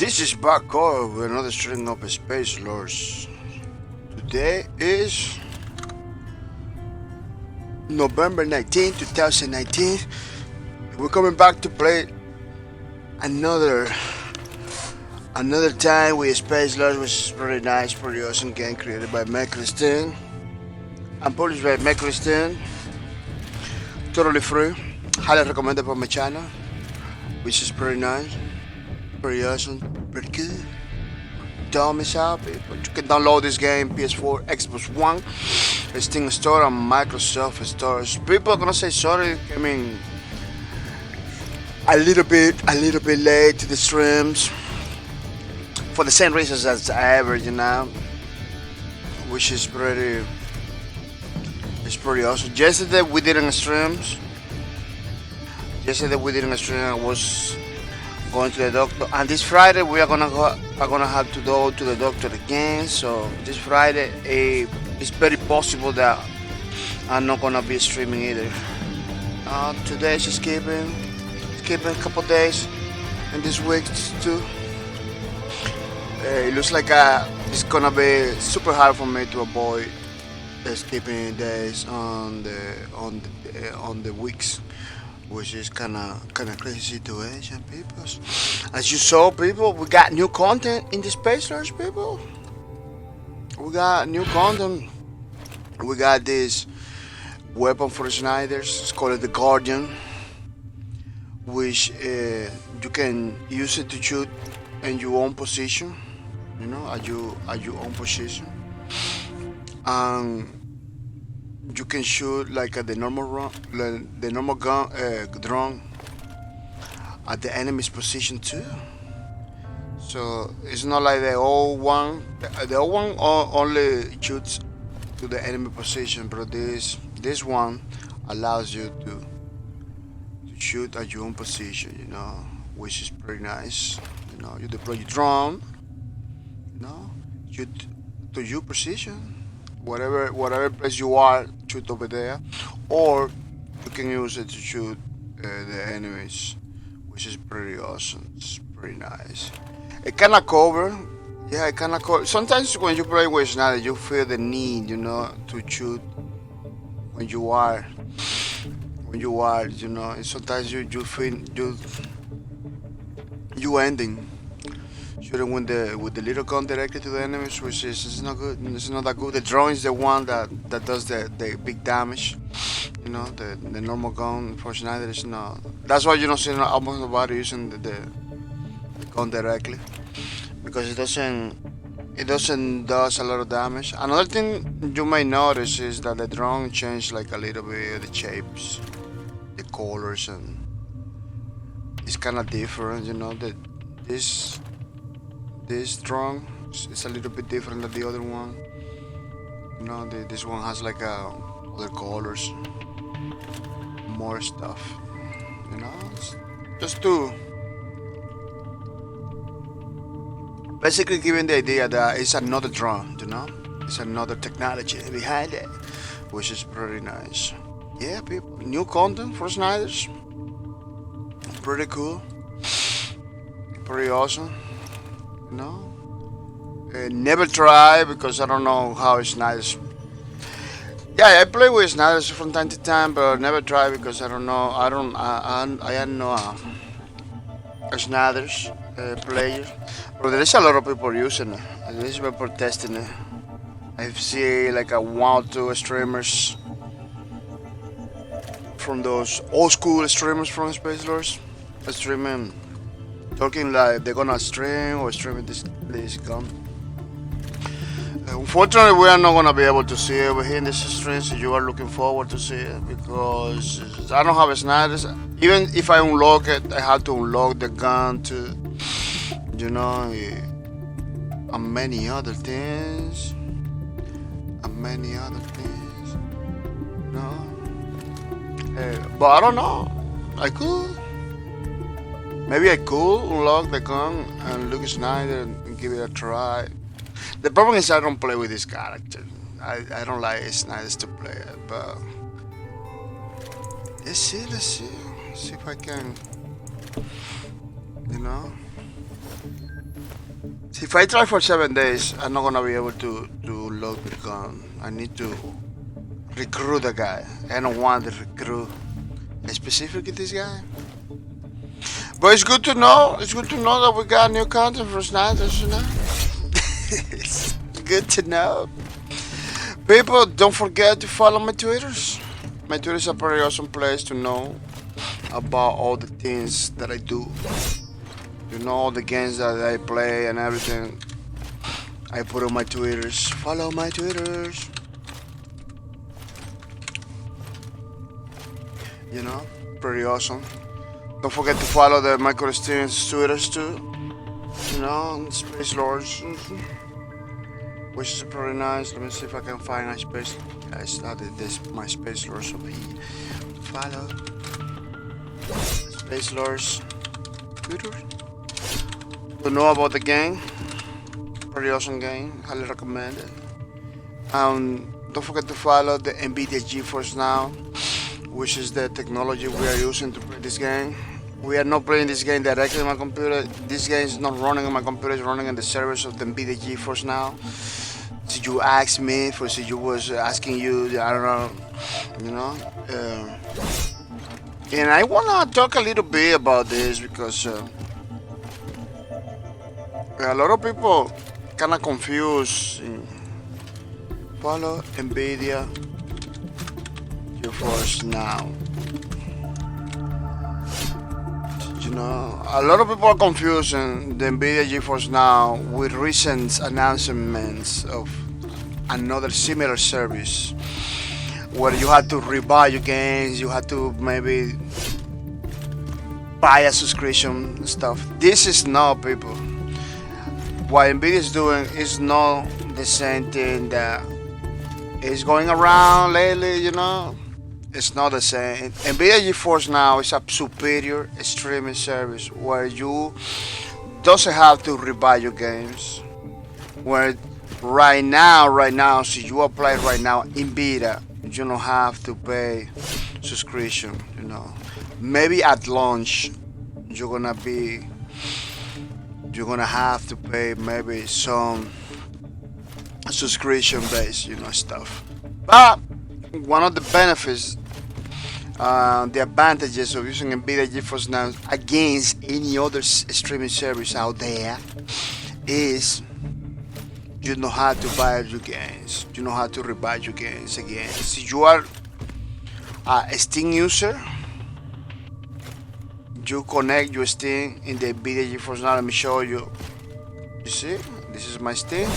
This is Backcore with another string of Spacelords. Today is November 19, 2019. We're coming back to play another time with Spacelords, which is pretty nice, pretty awesome game created by Christine and published by Christine. Totally free. Highly recommended for my channel, which is pretty nice, pretty awesome, pretty good. Don't miss out, people. You can download this game PS4, Xbox One, Steam Store, and Microsoft stores. People are gonna say sorry. I mean, a little bit late to the streams for the same reasons as ever, you know, which is pretty awesome. Yesterday we didn't streams. I was going to the doctor, and this Friday we are gonna have to go to the doctor again. So this Friday, it's very possible that I'm not gonna be streaming either. Today is skipping a couple days, and this week too. It looks like it's gonna be super hard for me to avoid skipping days on the weeks, which is kind of crazy situation, people. As you saw, people, we got new content in the Spacelords, people. We got new content. We got this weapon for Snyders. It's called the Guardian, which you can use it to shoot in your own position. You know, at your own position, and you can shoot like at the normal drone at the enemy's position too. So it's not like the old one. The old one only shoots to the enemy position, but this one allows you to shoot at your own position. You know, which is pretty nice. You know, you deploy your drone. You know, shoot to your position. Whatever place you are, shoot over there, or you can use it to shoot the enemies, which is pretty awesome. It's pretty nice. It kinda cover, yeah, it kinda cover. Sometimes when you play with Snyder, you feel the need, you know, to shoot when you are, you know. And sometimes you feel you ending. Shooting with the little gun directly to the enemies, which is not good. It's not that good. The drone is the one that does the big damage. You know, the normal gun for Schneider is not. That's why you don't see almost nobody using the gun directly, because it doesn't does a lot of damage. Another thing you may notice is that the drone changed like a little bit the shapes, the colors, and it's kind of different. You know, that this drone is a little bit different than the other one. You know, this one has like other colors, more stuff. You know, it's just to basically giving the idea that it's another drone. You know, it's another technology behind it, which is pretty nice. Yeah, people, new content for Snyders. Pretty cool. Pretty awesome. No, never try, because I don't know how it's nice. Yeah, I play with Snyders from time to time, but never try because I don't know. I am not a Snyders player, but there is a lot of people using it. There is people testing it. I see like a 1 or 2 streamers from those old school streamers from Spacelords streaming. Talking like they're gonna stream or streaming this gun. Unfortunately, we are not gonna be able to see it over here in this stream, so you are looking forward to see it, because I don't have a sniper. Even if I unlock it, I have to unlock the gun too. You know, and many other things. No, but I don't know. Maybe I could unlock the gun and look at Snyder and give it a try. The problem is I don't play with this character. I don't like Snyder to play it, but let's see if I can, you know. If I try for 7 days, I'm not gonna be able to load the gun. I need to recruit a guy. I don't want to recruit specifically this guy. But it's good to know. It's good to know that we got new content for Snipers, you know. It's good to know. People, don't forget to follow my Twitters. My Twitter is a pretty awesome place to know about all the things that I do. You know, all the games that I play and everything. I put on my Twitters. Follow my Twitters. You know, pretty awesome. Don't forget to follow the Michael Stevens Twitters too. You know, Spacelords, which is pretty nice. Let me see if I can find a space. I started this my Spacelords over here. Follow Spacelords Twitter to know about the game. Pretty awesome game. Highly recommend it. Don't forget to follow the NVIDIA GeForce Now, which is the technology we are using to play this game. We are not playing this game directly on my computer. This game is not running on my computer, it's running on the servers of the NVIDIA GeForce Now. So you asked me, for so you was asking you, I don't know, you know. And I wanna talk a little bit about this because a lot of people kinda confused. Follow NVIDIA GeForce Now. You know, a lot of people are confusing the NVIDIA GeForce Now with recent announcements of another similar service where you had to rebuy your games, you had to maybe buy a subscription and stuff. This is not, people. What NVIDIA is doing is not the same thing that is going around lately, you know. It's not the same. NVIDIA GeForce Now is a superior streaming service where you doesn't have to rebuy your games. Where right now, so you apply right now in beta, you don't have to pay subscription. You know, maybe at launch you're gonna have to pay maybe some subscription based, you know, stuff. But one of the benefits, the advantages of using NVIDIA GeForce Now against any other streaming service out there is you know how to buy your games. You know how to rebuy your games again. So you are a Steam user, you connect your Steam in the NVIDIA GeForce Now. Let me show you. You see, this is my Steam.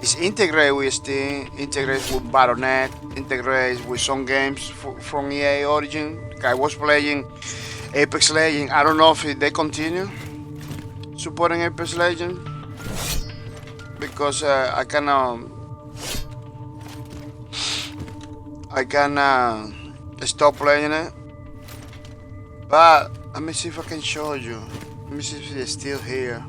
It's integrated with Steam, integrates with Battle.net, integrates with some games from EA Origin. I was playing Apex Legends. I don't know if they continue supporting Apex Legends because I can stop playing it. But let me see if I can show you. Let me see if it's still here.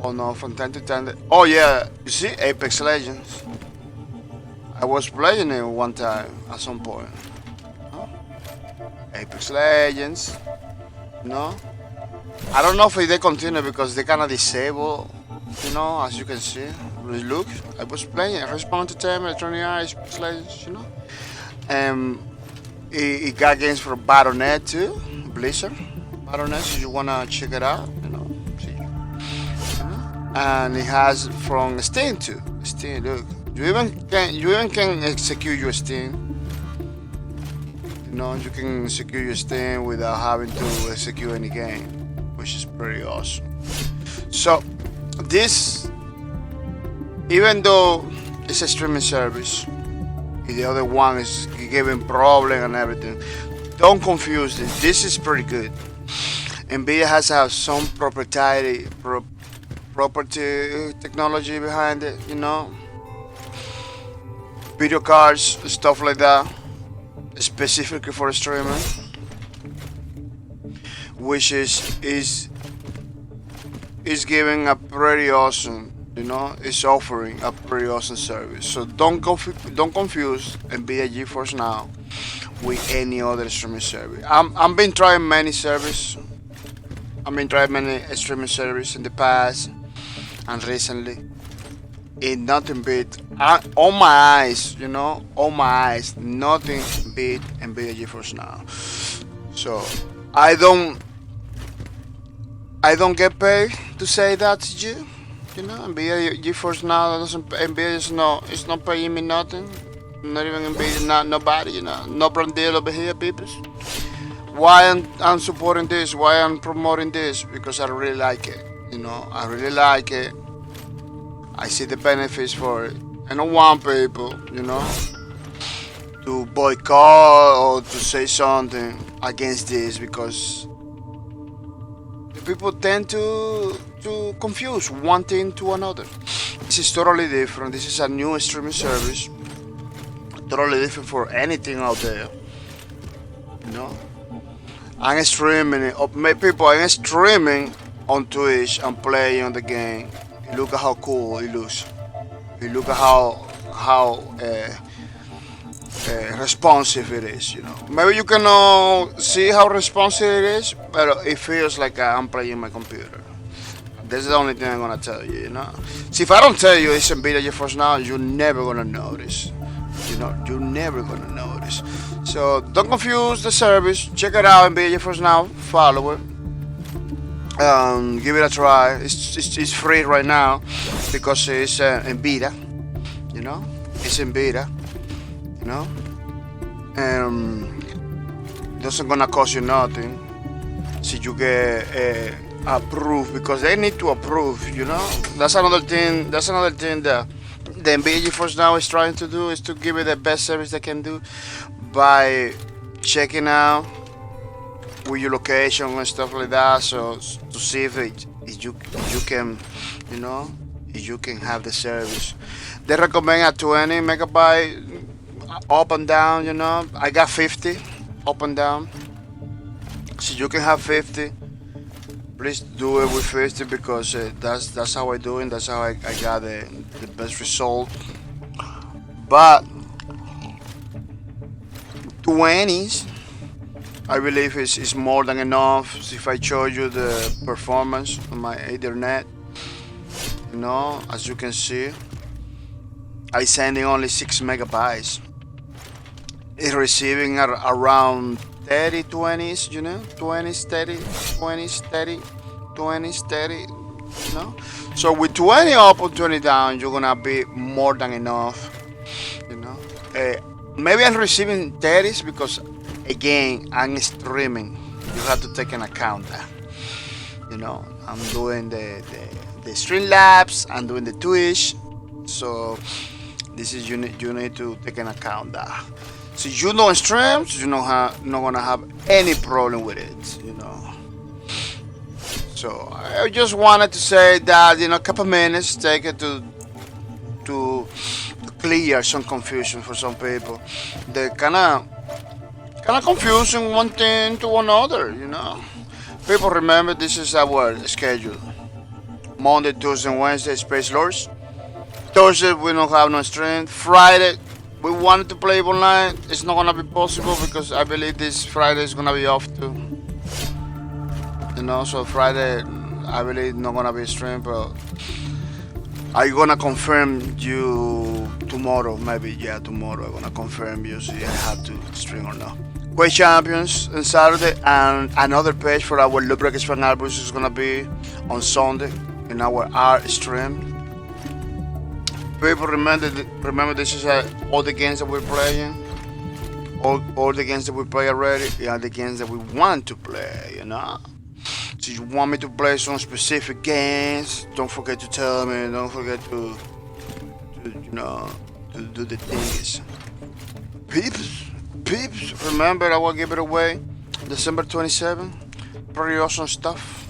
Oh no, from time to time. Oh yeah, you see Apex Legends. I was playing it one time at some point. Huh? Apex Legends. No? I don't know if they continue because they kinda disable, you know, as you can see. Look, I was playing Respawn Entertainment, Electronic Arts, Apex Legends, you know. It got games for Battle.net too, Blizzard. Battle.net, so you wanna check it out, you know. And it has from Steam too. Steam, look, you even can execute your Steam. You know, you can execute your Steam without having to execute any game, which is pretty awesome. So this, even though it's a streaming service, the other one is giving problem and everything. Don't confuse this. This is pretty good. NVIDIA has to have some proprietary property technology behind it, you know, video cards, stuff like that, specifically for streaming, which is giving a pretty awesome, you know, it's offering a pretty awesome service. So don't confuse NVIDIA GeForce Now with any other streaming service. I've been trying many services I mean, tried many streaming service in the past and recently. It nothing beat on my eyes, on my eyes, nothing beat NVIDIA GeForce Now. So I don't I don't get paid to say that to you. NVIDIA GeForce Now doesn't NVIDIA it's not paying me nothing. Not even NVIDIA, not nobody, no brand deal over here, people. Why I'm supporting this? Why I'm promoting this? Because I really like it. I really like it. I see the benefits for it. I don't want people, to boycott or to say something against this because the people tend to confuse one thing to another. This is totally different. This is a new streaming service, totally different for anything out there. I'm streaming people. I'm streaming on Twitch and playing on the game. Look at how cool it looks. Look at how responsive it is. Maybe you cannot see how responsive it is, but it feels like I'm playing my computer. That's the only thing I'm gonna tell you. See, if I don't tell you it's NVIDIA GeForce Now, you're never gonna notice. You're never gonna notice. So don't confuse the service. Check it out, NVIDIA GeForce Now. Follow it. Give it a try. It's free right now because it's in beta. It's in beta. Doesn't gonna cost you nothing. So you get approved because they need to approve. That's another thing. That's another thing that the NVIDIA GeForce Now is trying to do is to give it the best service they can do by checking out with your location and stuff like that, so to see if you can, if you can have the service. They recommend a 20 megabyte up and down. I got 50 up and down, so you can have 50. Please do it with 50 because that's how I do it. That's how I got the best result. But 20s, I believe is more than enough. If I show you the performance on my Ethernet, as you can see, I sending only 6 megabytes. It's receiving around 30 20s, 20s 30, 20s 30, 20s 30, So with 20 up or 20 down, you're gonna be more than enough, Maybe I'm receiving 30s because again I'm streaming. You have to take an account that. I'm doing the Streamlabs, I'm doing the Twitch, so this is you need to take an account that. So you don't stream, so not gonna have any problem with it, So I just wanted to say that a couple minutes take it to clear some confusion for some people. They kind of confusing one thing to another, People remember this is our schedule. Monday, Tuesday, and Wednesday, Spacelords. Thursday we don't have no stream. Friday we wanted to play online. It's not gonna be possible because I believe this Friday is gonna be off too. So Friday I believe not gonna be stream, but I'm gonna confirm you tomorrow. Maybe tomorrow I'm gonna confirm you see I have to stream or not. Quake Champions on Saturday and another page for our Lubricants fan albums is gonna be on Sunday in our art stream. People remember this is all the games that we're playing, all the games that we play already, the games that we want to play, So you want me to play some specific games? Don't forget to tell me. Don't forget to do the things. Peeps, remember I will give it away December 27th. Pretty awesome stuff.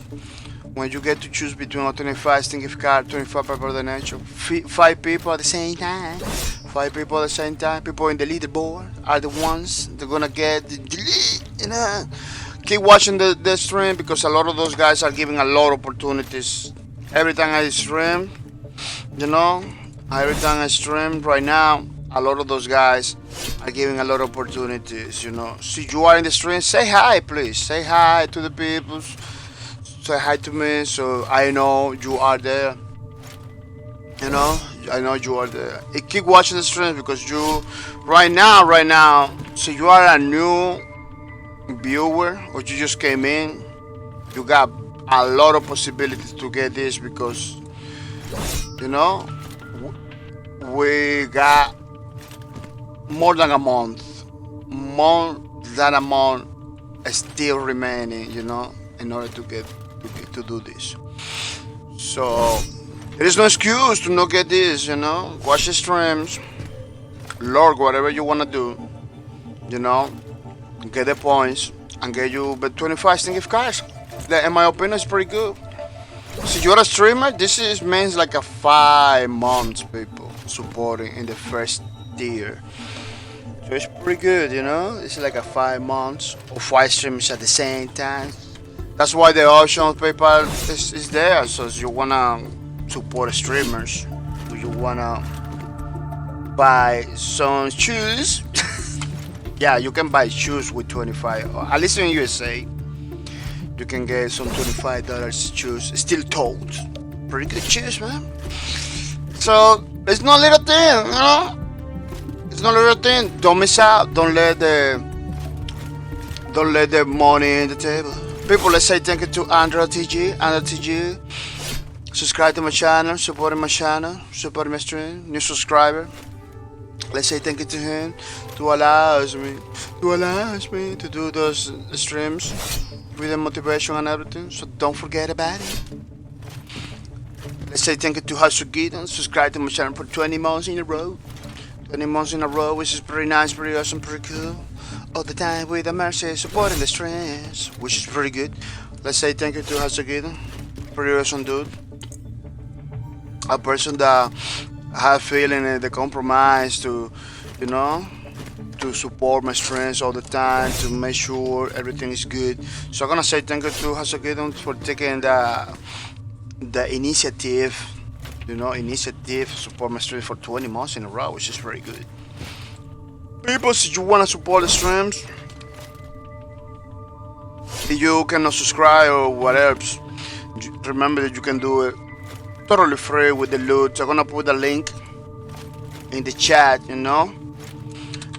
When you get to choose between a 25 stinky card, 25 Pepper the Nature, 5 people at the same time. 5 people at the same time. People in the leaderboard are the ones they're gonna get the delete, Keep watching the stream because a lot of those guys are giving a lot of opportunities. Every time I stream, every time I stream right now, a lot of those guys are giving a lot of opportunities, So you are in the stream, say hi, please. Say hi to the people. say hi to me, so I know you are there. You know, I know you are there. Keep watching the streams because you, right now, so you are a new viewer or you just came in. You got a lot of possibilities to get this because you know we got more than a month, more than a month still remaining. You know, in order to do this. So there is no excuse to not get this. You know, watch the streams, log whatever you wanna do. You know, get the points and get you the 25 gift cards. That, in my opinion, is pretty good. So you're a streamer. This is means like a 5 months people supporting in the first tier. So it's pretty good, you know. It's like a 5 months or 5 streams at the same time. That's why the option of PayPal is there. So if you wanna support streamers, or you wanna buy some shoes. Yeah, you can buy shoes with 25. At least in USA, you can get some $25 shoes. Still told. Pretty good shoes, man. So it's not a little thing, you know. It's not a little thing. Don't miss out. Don't let the money in the table. People, let's say thank you to Andrew TG. Subscribe to my channel, supporting my channel, supporting my stream, new subscriber. Let's say thank you to him to allows me to do those streams with the motivation and everything. So don't forget about it. Let's say thank you to Hasugita. Subscribe to my channel for 20 months in a row. 20 months in a row, which is pretty nice, pretty awesome, pretty cool. All the time with the mercy, supporting the streams, which is pretty good. Let's say thank you to Hasugita. Pretty awesome dude. A person that have feeling the compromise to, you know, to support my friends all the time, to make sure everything is good. So I'm gonna say thank you to Hasogedon for taking the initiative, you know, to support my streams for 20 months in a row, which is very good. People, if you wanna support the streams, if you cannot subscribe or whatever, remember that you can do it totally free with the loot. So I'm gonna put the link in the chat, you know.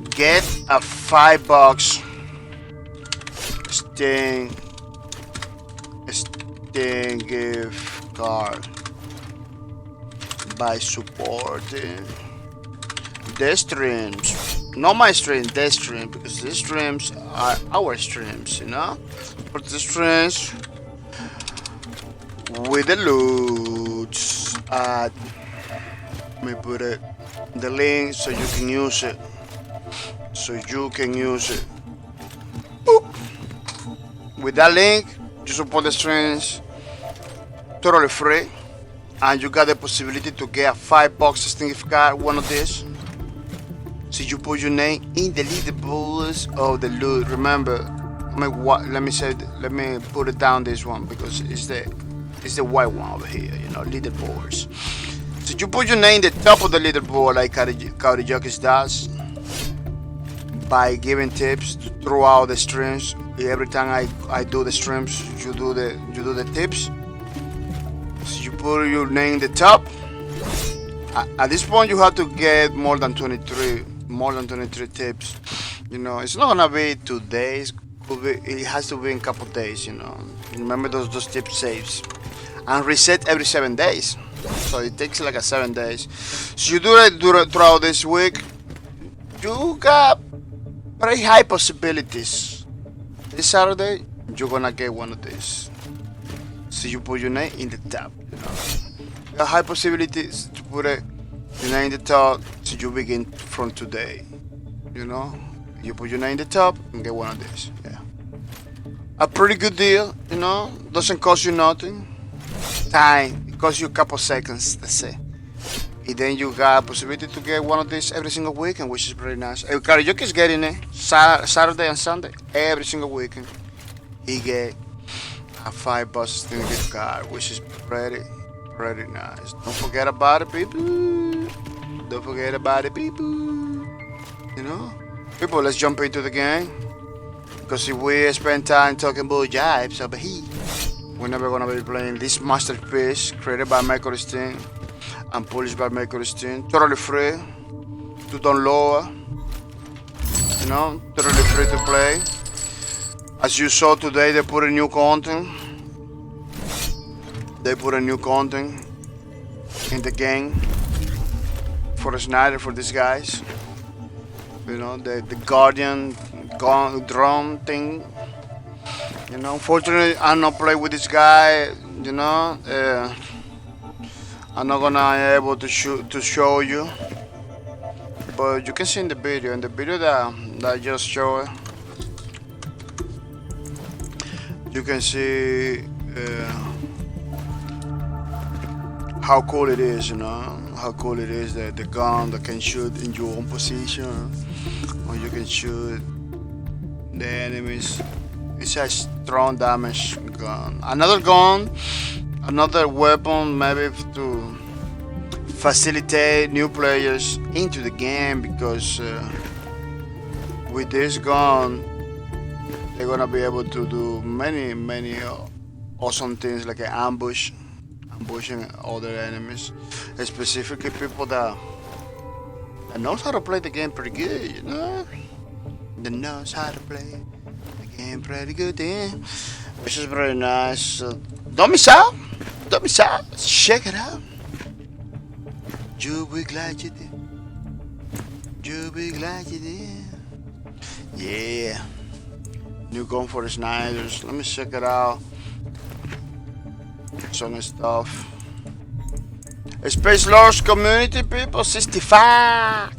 Get a $5 Steam gift card by supporting the streams. Not my stream, the stream, because the streams are our streams, you know. But the streams with the loot. Let me put it the link so you can use it. Boop. With that link, you support the streams totally free, and you got the possibility to get a $5 Steam gift card, one of these. So you put your name in the leaderboards of the loot. Remember, let me put it down this one because it's the white one over here, you know, leaderboards. So you put your name in the top of the leaderboard like Cody Jokis does by giving tips throughout the streams. Every time I do the streams, you do the tips. So you put your name in the top. At this point, you have to get more than 23 tips. You know, it's not gonna be 2 days. It has to be in a couple days. You know, remember those tip saves and reset every 7 days. So it takes like 7 days. So you do it throughout this week. You got very high possibilities. This Saturday, you're gonna get one of these. So you put your name in the top. You know, you got high possibilities to put your name in the top. So you begin from today. You know, you put your name in the top and get one of these. Yeah, a pretty good deal. You know, doesn't cost you nothing. Time. It costs you a couple seconds, let's say. And then you got a possibility to get one of these every single weekend, which is pretty nice. Karaoke is getting it Saturday and Sunday, every single weekend. He get a $5 Steam gift card, which is pretty nice. Don't forget about it, people. Don't forget about it, people. You know, people, let's jump into the game. Because if we spend time talking about jibes over here, We're never gonna be playing this masterpiece created by Michael Stein and published by Michael Stein. Totally free to download, you know, totally free to play. As you saw today, they put a new content. They put a new content in the game for Snyder, for these guys. You know, the Guardian drone thing. You know, unfortunately, I'm not playing with this guy. You know, I'm not gonna be able to show you, but you can see in the video. In the video that I just showed, you can see how cool it is. You know, how cool it is that the gun that can shoot in your own position, or you can shoot the enemies. It's a strong damage gun. Another gun, another weapon, maybe to facilitate new players into the game, because with this gun they're gonna be able to do many awesome things, like an ambushing other enemies, specifically people that knows how to play the game pretty good, you know, that knows how to play the game pretty good, which is very nice. Don't miss out, check it out. You'll be glad you did. You'll be glad you did. Yeah. New gun for the Snyders. Let me check it out. Some stuff. Spacelords community people 65.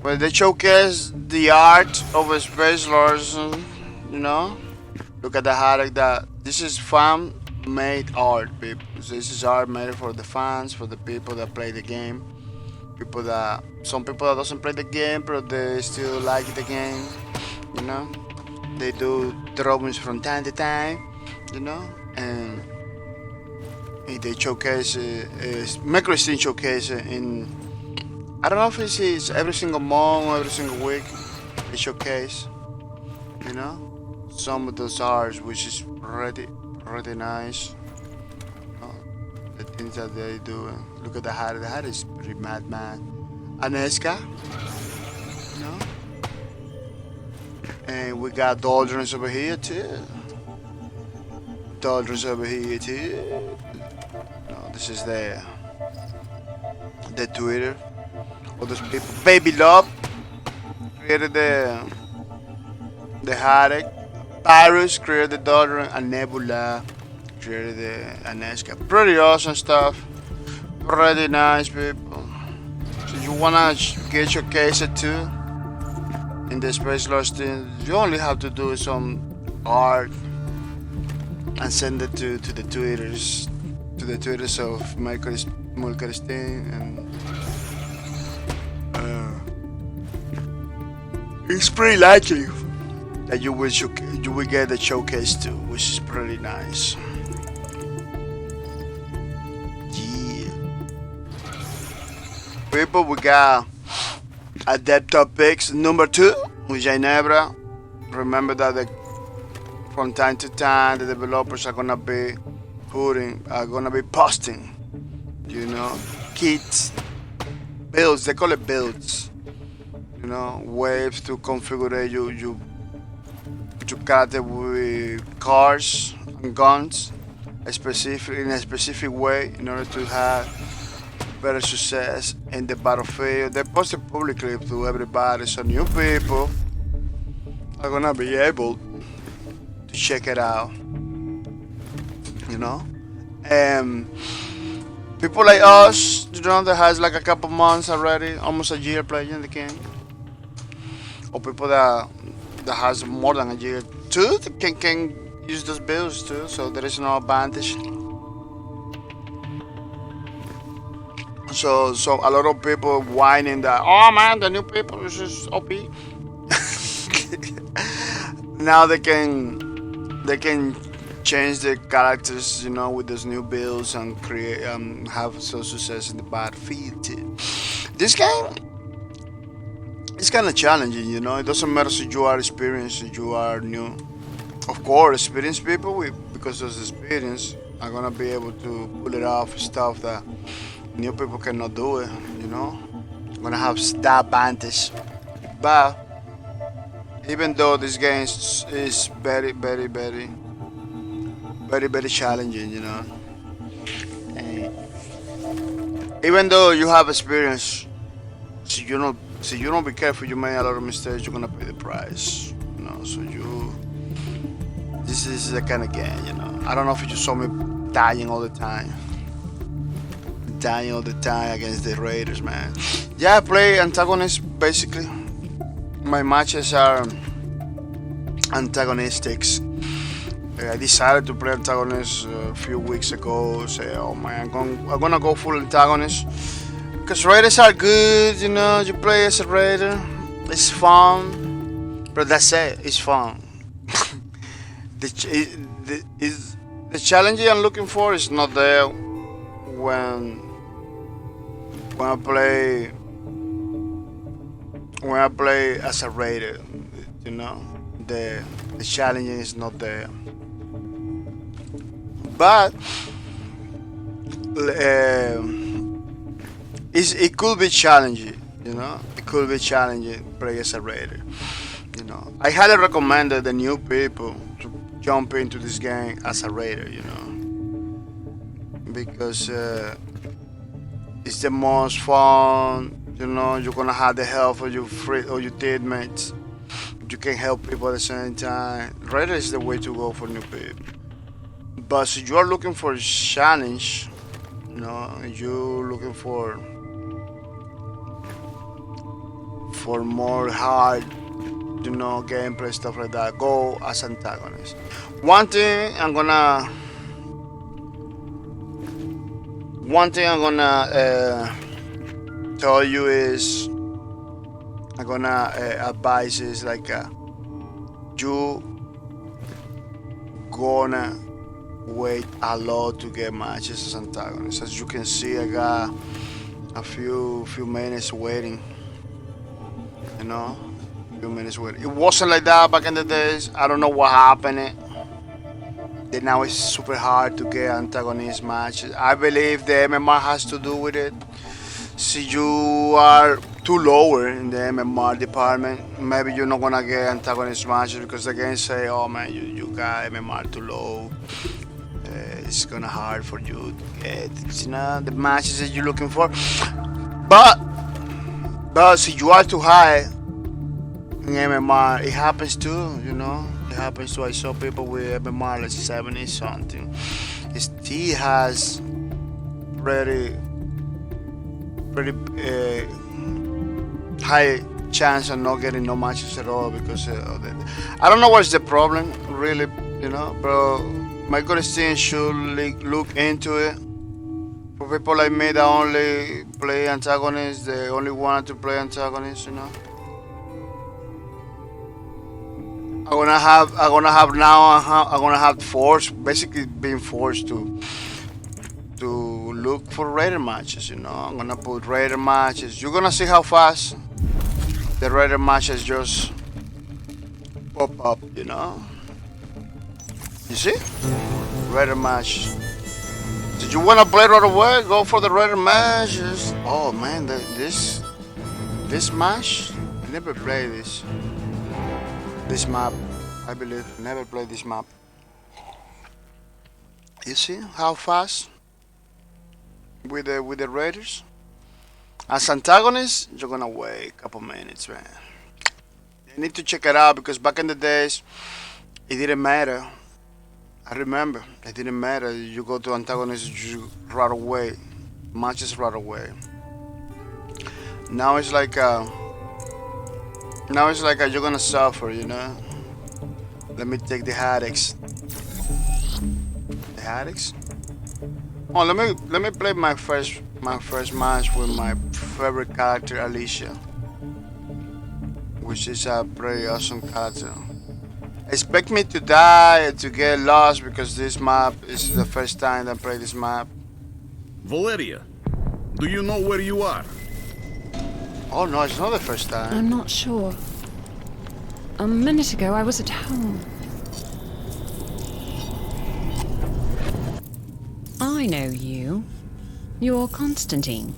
Where they showcase the art of Spacelords, you know. Look at the havoc that this is fan made art, people. This is art made for the fans, for the people that play the game. Some people that doesn't play the game, but they still like the game, you know. They do drawings from time to time, you know, and they showcase Microsystem showcase in, I don't know if it's every single month or every single week. They showcase, you know, some of those arts, which is really nice. The things that they do. Look at the hat. The hat is pretty mad, man. Aneska, you know. And we got Doldrums over here too. No, this is the Twitter. All those people. Baby Love created the Haddock. Pyrus created the Doldrum, and Nebula created the Aneska. Pretty awesome stuff. Pretty nice, people. So you wanna get your case too in the Spacelords thing, you only have to do some art and send it to the Twitters of Michael Stein, and it's pretty likely that you will get the showcase too, which is pretty nice. Yeah, people, we got Adept Topics number 2 with Ginebra. Remember that from time to time the developers are gonna be posting, you know, kits, builds. They call it builds. You know, ways to configure your character with cars and guns, in a specific way, in order to have better success in the battlefield. They post it publicly to everybody, so new people are gonna be able to check it out, you know. And people like us, you know, that has like a couple months already, almost a year playing the game, or people that has more than a year too, can use those builds too, so there is no advantage. So a lot of people whining that, oh man, the new people is just OP. Now they can change their characters, you know, with those new builds and create have some success in the battlefield too. This game is kind of challenging, you know. It doesn't matter if you are experienced, if you are new. Of course, experienced people, because of the experience, I'm gonna be able to pull it off stuff that new people cannot do it. You know, I'm gonna have that advantage. But even though this game is very, very, very, very, very challenging, you know, and even though you have experience, so you don't be careful, you make a lot of mistakes, you're gonna pay the price. You know, so this is the kind of game, you know. I don't know if you saw me dying all the time. Dying all the time against the Raiders, man. Yeah, I play Antagonist basically. My matches are antagonistics. I decided to play Antagonist a few weeks ago. Say, oh man, I'm gonna go full Antagonist. Because Raiders are good, you know, you play as a Raider. It's fun. But that's it, it's fun. The challenge I'm looking for is not there when I play as a Raider, you know. The challenge is not there. But it could be challenging, you know. It could be challenging to play as a Raider. You know, I highly recommend the new people to jump into this game as a Raider, you know, because it's the most fun. You know, you're gonna have the help of your teammates. You can help people at the same time. Raider is the way to go for new people. But if you are looking for a challenge, you know, you're looking for more hard, you know, gameplay stuff like that, go as Antagonist. One thing I'm gonna tell you is, I'm gonna advise is like you gonna wait a lot to get matches as Antagonist. As you can see, I got a few minutes waiting. You know, few minutes waiting. It wasn't like that back in the days. I don't know what happened. Then now it's super hard to get Antagonist matches. I believe the MMR has to do with it. See, you are too lower in the MMR department, maybe you're not gonna get Antagonist matches because the game say, oh man, you got MMR too low. It's gonna hard for you to get, you know, the matches that you're looking for. But see, you are too high in MMR. It happens too, you know. It happens too. I saw people with MMR like 70 something. He has pretty high chance of not getting no matches at all because of that. I don't know what's the problem, really, you know, bro. My good team should look into it. For people like me that only play Antagonists, they only want to play Antagonists, you know. I'm gonna have forced, basically being forced to look for Raider matches, you know. I'm gonna put Raider matches. You're gonna see how fast the Raider matches just pop up, you know. You see? Raider match. Did you wanna play right away? Go for the Raider matches. Oh man, this match, I never played this map. I believe never played this map. You see how fast with the Raiders? As antagonists, you're gonna wait a couple minutes, man. You need to check it out because back in the days, it didn't matter. I remember it didn't matter. You go to antagonists, you right away, matches right away. Now it's like you're gonna suffer, you know. Let me take the headaches. The headaches? Oh, let me play my first match with my favorite character, Alicia, which is a pretty awesome character. Expect me to die, to get lost because this map is the first time I play this map. Valeria, do you know where you are? Oh no, it's not the first time. I'm not sure. A minute ago I was at home. I know you. You're Constantine.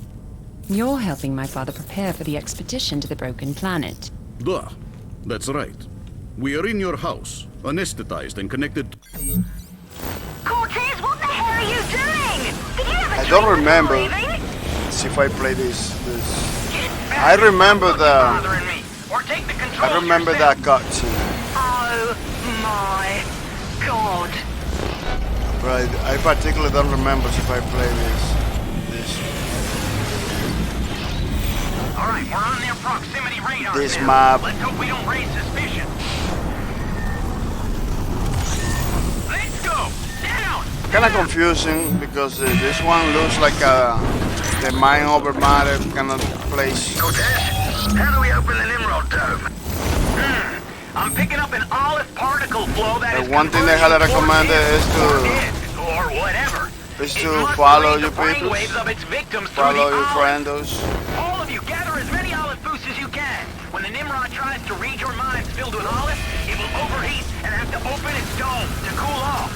You're helping my father prepare for the expedition to the Broken Planet. Duh. That's right. We are in your house, anesthetized and connected. Cortez, what the hell are you doing? Did you have a I dream don't before remember. leaving? Let's see if I play this. Get I back. remember What's bothering the. me? Or take the controls I remember yourself. that cutscene, Oh my god. but I particularly don't remember if I play this. Alright, we're on their proximity radar This now. map. Let's hope we don't raise suspicion. Let's go! Down! Kind of confusing because this one looks like the mind over matter kind of place. Cortez, how do we open the Nimrod dome? I'm picking up an olive particle flow that is One thing they had recommended is or whatever. to follow your people. people, Of its victims follow your friends. friendos. All of you, gather as many olive boosts as you can. When the Nimrod tries to read your minds filled with olive, it will overheat and have to open its dome to cool off.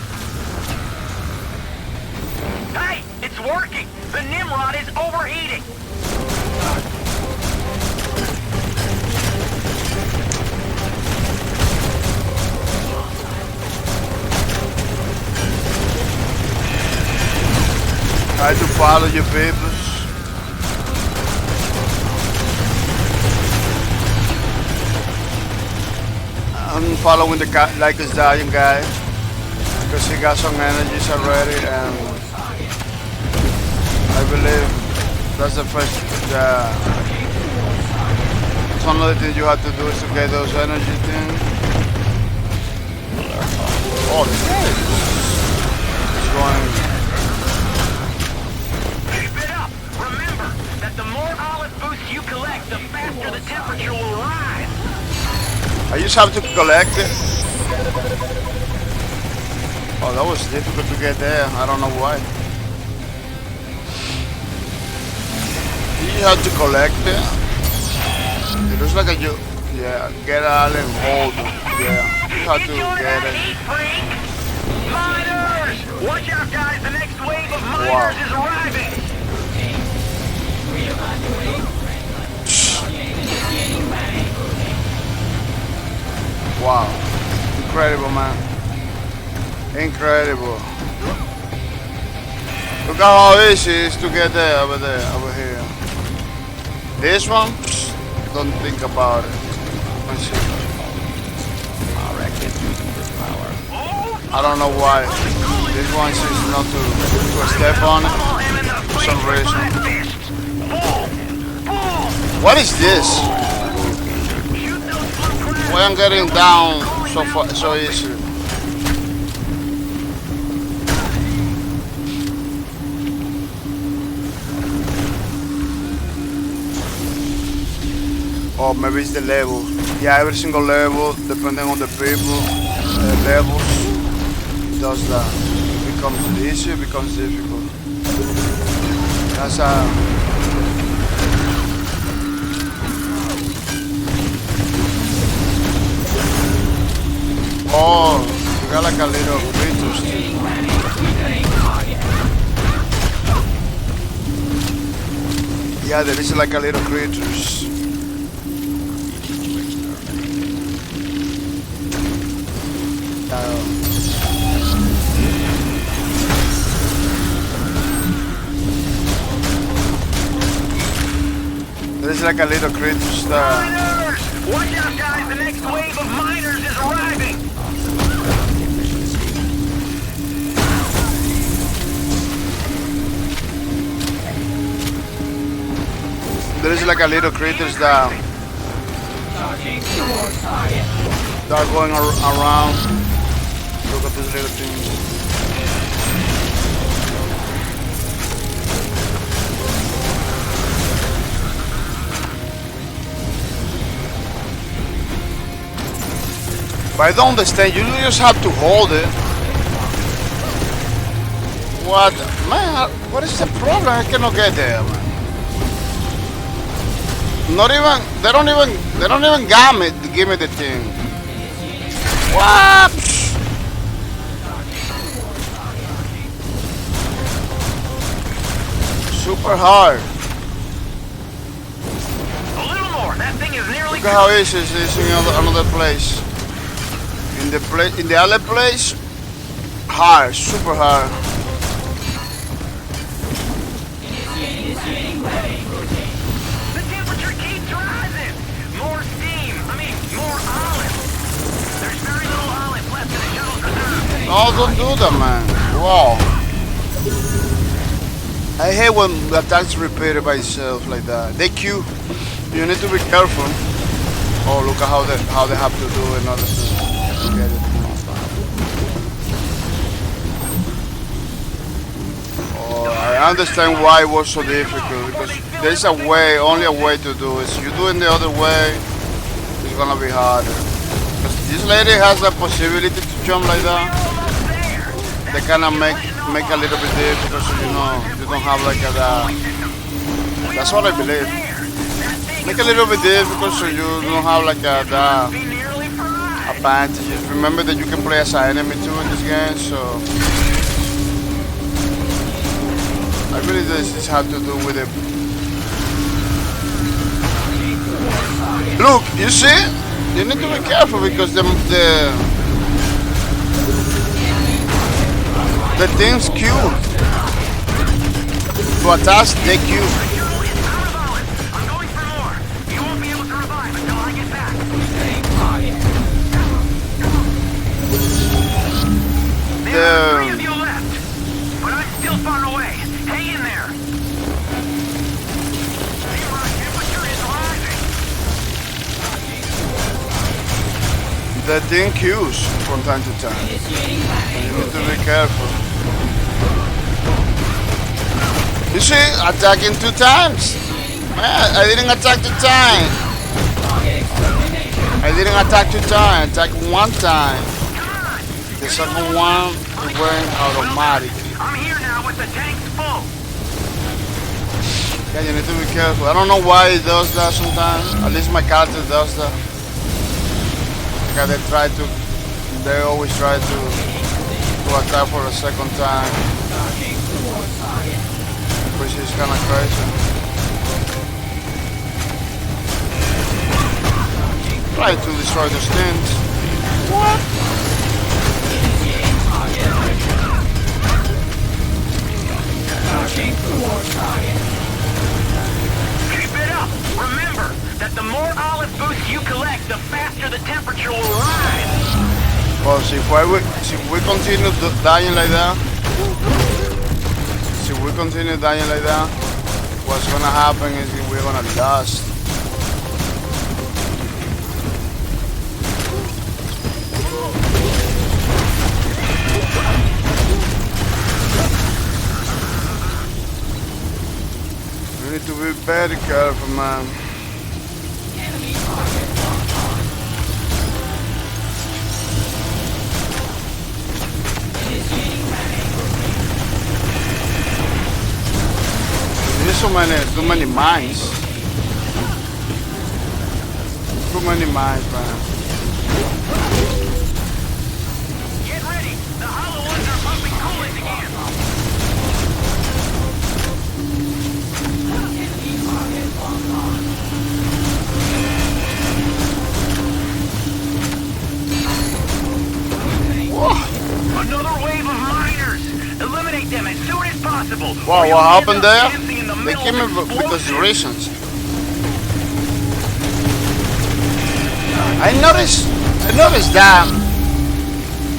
Hey, it's working! The Nimrod is overheating! Try to follow your people. I'm following the guy, like this dying guy, because he got some energies already, and I believe that's the first. One of the things you have to do is to get those energy things. Oh, shit! It's going. Keep it up! Remember that the more olive boosts you collect, the faster the temperature will rise. I just have to collect it. Oh, that was difficult to get there. I don't know why. You have to collect it. It looks like get all and hold. Yeah, you have to get it. Miners! Watch out, guys! The next wave of miners Wow. is arriving! Wow, incredible, man. Incredible. Look how easy it is to get there, over here. This one, don't think about it. Let's see. I don't know why. This one seems not to step on it for some reason. What is this? Why I'm getting down so easy? Oh, maybe it's the level. Yeah, every single level, depending on the people, levels, does that. It becomes easy, it becomes difficult. That's Oh, you got like a little creatures too. Yeah, there is like a little creatures. There is like a little creatures that. Miners! Watch out, guys! The next wave of miners is arriving! There is like a little creatures that are going around. Look at these little things. But I don't understand. You just have to hold it. What, man? What is the problem? I cannot get there, man. Not even. They don't even give me the thing. What? super hard. A little more. That thing is nearly Look at how easy it is in another place. In the other place, hard, super hard. The temperature keeps rising. More steam. I mean, more olive. There's very little olive left in the shuttle's reserve. No, don't do that, man. Wow. I hate when the attacks repeated by itself like that. They queue. You need to be careful. Oh, look at how they have to do in order to get it. Oh, I understand why it was so difficult, because there's a way, only a way to do it. So you do it the other way, it's gonna be harder. Because this lady has the possibility to jump like that. They kind of make a little bit difficult, so you know you don't have like a that's what I believe. Make a little bit difficult so you don't have like a advantages. Remember that you can play as an enemy too in this game, so I believe this has to do with it. Look, you see? You need to be careful because the things queue. To attach, they queue. I'm going for more. You won't be able to revive until I get back. There are 3 of you left, but I'm still far away. Hang in there. The temperature is rising. The thing queues from time to time. You need to be careful. You see, attacking 2 times. Man, I didn't attack 2 times. I didn't attack 2 times. I attacked 1 time. The second one, it went automatic. I'm here now with the tanks full. Yeah, you need to be careful. I don't know why it does that sometimes. At least my character does that. Because they always try to attack for a second time. Which is kind of crazy. Try to destroy those things. What? Keep it up. Remember that the more olive boosts you collect, the faster the temperature will rise. Well, see, if we continue dying like that, what's gonna happen is we're gonna lose. We need to be very careful, man. There's too many mines. Too many mines, man. Get ready. The hollow ones are pumping coolant again. Whoa. Another wave of miners. Eliminate them as soon as possible. Wow, what happened there? They They came in because of reasons. I noticed that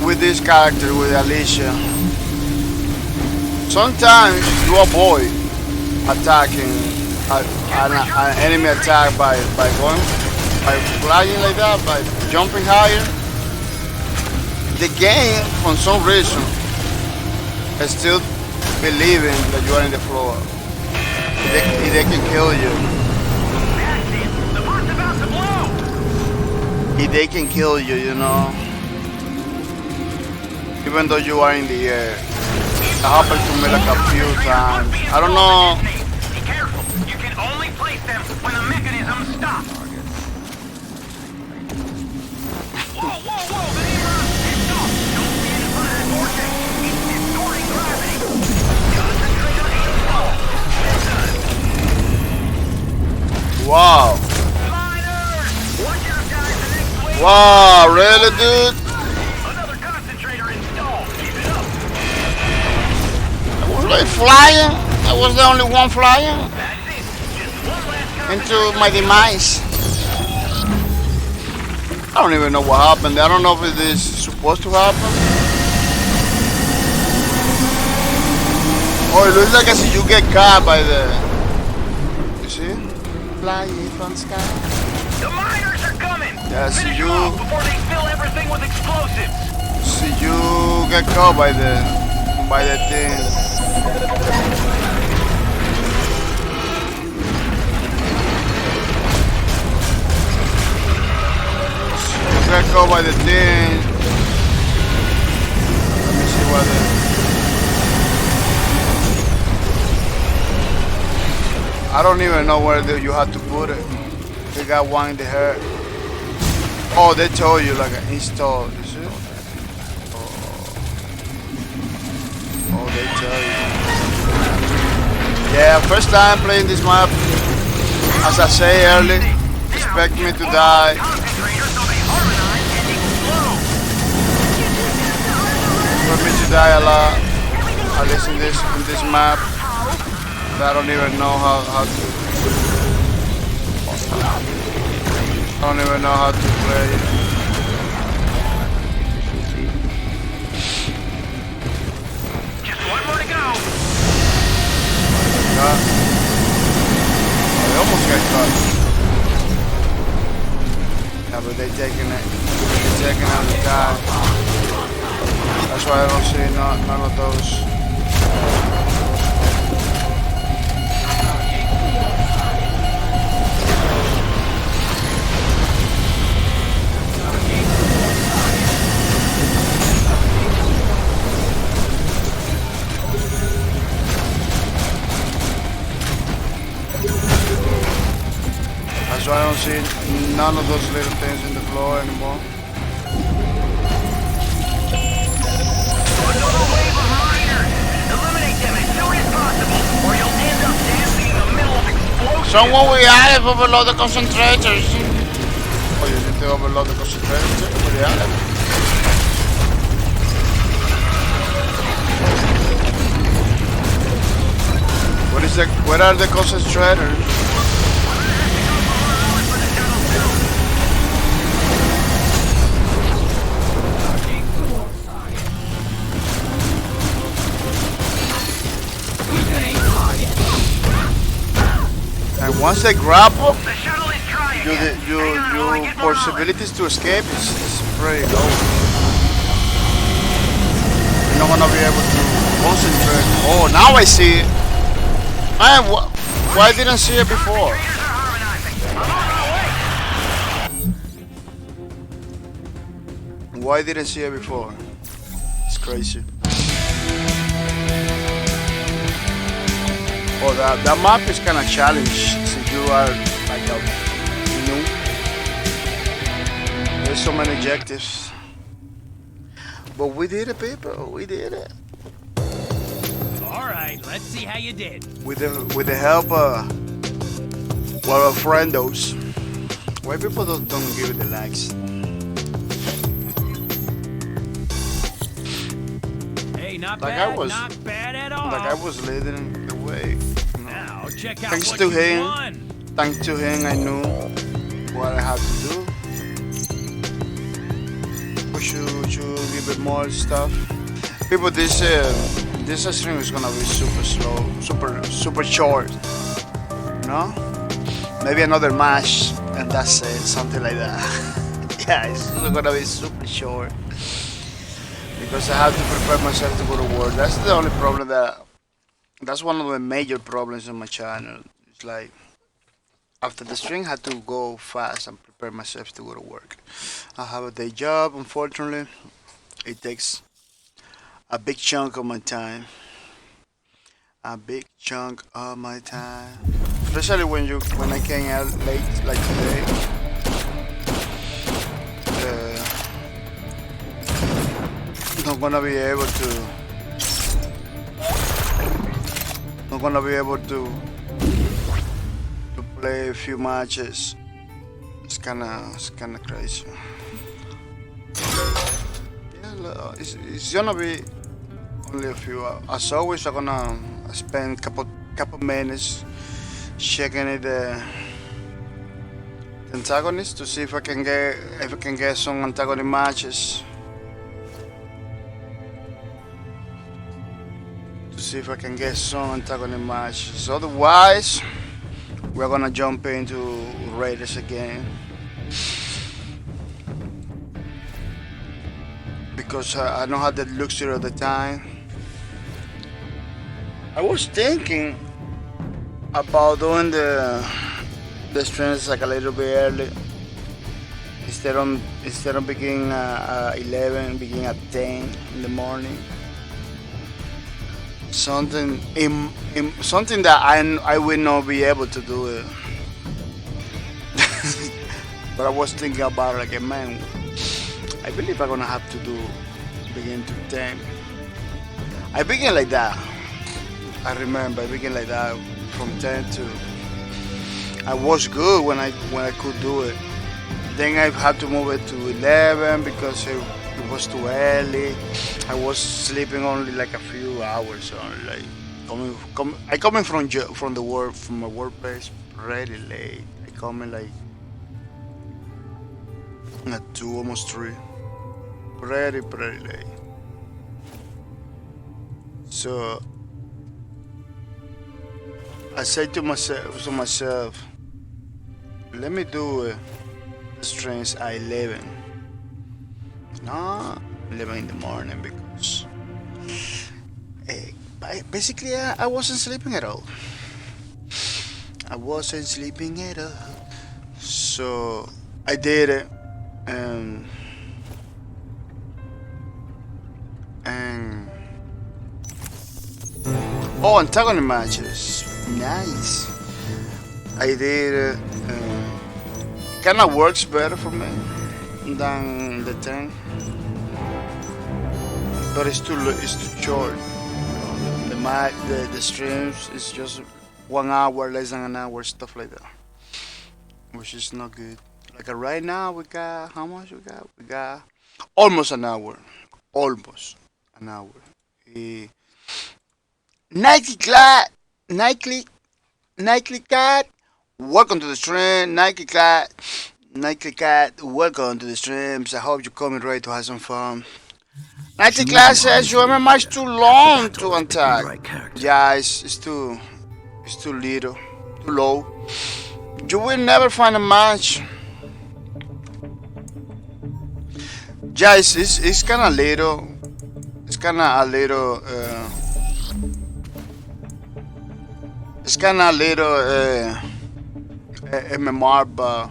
with this character, with Alicia. Sometimes you avoid attacking an enemy attack by flying like that, by jumping higher. The game, for some reason, is still believing that you are in the floor. They can kill you. The boat's about to blow. They can kill you, you know. Even though you are in the air. It happened to me like a few times. I don't know. Be careful. You can only place them when the mechanism stops. Whoa, whoa, whoa! The Nimrod is off. Don't stand in front of that vortex. It's distorting gravity. Concentrate on aim. Wow, really, dude? Another concentrator installed. Keep it up. I was like flying. I was the only one flying That's it. Just one last into concentrator. my demise. I don't even know what happened. I don't know if it is supposed to happen. Oh, it looks like as if you get caught by the... You see? Flying from the sky. The miners are coming. Yeah, see Finish you. them off before they fill everything with explosives. See, you get caught by the thing. You get caught by the thing. Let me see what the... I don't even know where you have to put it. They got one in the head. Oh, they told you like install. You see? Oh, they tell you. Yeah, first time playing this map. As I say early, expect me to die. Concentrators so they harmonize and explode. For me to die a lot. At least in this map. I don't even know how to. I don't even know how to play. Just one more to go. I almost got caught. Yeah, but they're taking it. They're taking out the guy. That's why I don't see none of those. So I don't see none of those little things in the floor anymore. Another wave of miners. Eliminate them as soon as possible, or you'll end up dancing in the middle of explosions. Someone we have overload the concentrators. Oh, you need to overload the concentrators. We have. Where are the concentrators? And once they grapple, The shuttle is trying. your possibilities to escape is pretty low. You're not gonna be able to concentrate. Oh, now I see it. Man, why didn't I see it before? Why didn't I see it before? It's crazy. Oh, that map is kind of challenged since you are like a noob. There's so many objectives. But we did it, people. We did it. All right, let's see how you did. With the help of our friendos. Why people don't give it the likes? Hey, not Like bad, I was- not bad at all. Like I was leading the way. Now check out Thanks what to you him. won. Thanks to him, I knew what I had to do. We should give it more stuff. People, this stream is gonna be super slow, super short. No? Maybe another match, and that's it, something like that. Yeah, it's gonna be super short because I have to prepare myself to go to work. That's the only problem that's one of the major problems on my channel. It's like after the stream, I had to go fast and prepare myself to go to work. I have a day job, unfortunately. It takes a big chunk of my time. A big chunk of my time. Especially when I came out late like today. Not gonna be able to play a few matches. It's kind of crazy. Yeah, it's gonna be only a few. As always, I'm gonna spend couple minutes checking it. Antagonist to see if I can get some antagonist matches. To see if I can get some antagonist matches. Otherwise, we're gonna jump into Raiders again. Because I don't have the luxury of the time. I was thinking about doing the streams like a little bit early. Instead of beginning at 11, begin at 10 in the morning. Something that I will not be able to do it. But I was thinking about it like, man, I believe I'm gonna have to begin to 10. I begin like that. I remember I began like that from 10 to. I was good when I could do it. Then I had to move it to 11 because it was too early. I was sleeping only like a few hours only. Like I coming from my workplace pretty late. I coming like at 2, almost 3. Pretty late. So I said to myself, let me do the streams at 11. No, 11 in the morning because basically I wasn't sleeping at all. I wasn't sleeping at all. So I did it, and oh, antagonist matches. Nice. I did it. Kind of works better for me than the 10, but it's too short. The streams is just 1 hour, less than an hour, stuff like that, which is not good. Like right now, we got how much we got? We got almost an hour. Almost an hour. Nike Cat, welcome to the stream. Nike Cat, welcome to the streams. I hope you're coming ready to have some fun. Nike Cat says your MMR is too long to attack. Yeah, it's too little, too low. You will never find a match. Yeah, it's kind of little. It's kind of a little. It's kind of a little MMR, but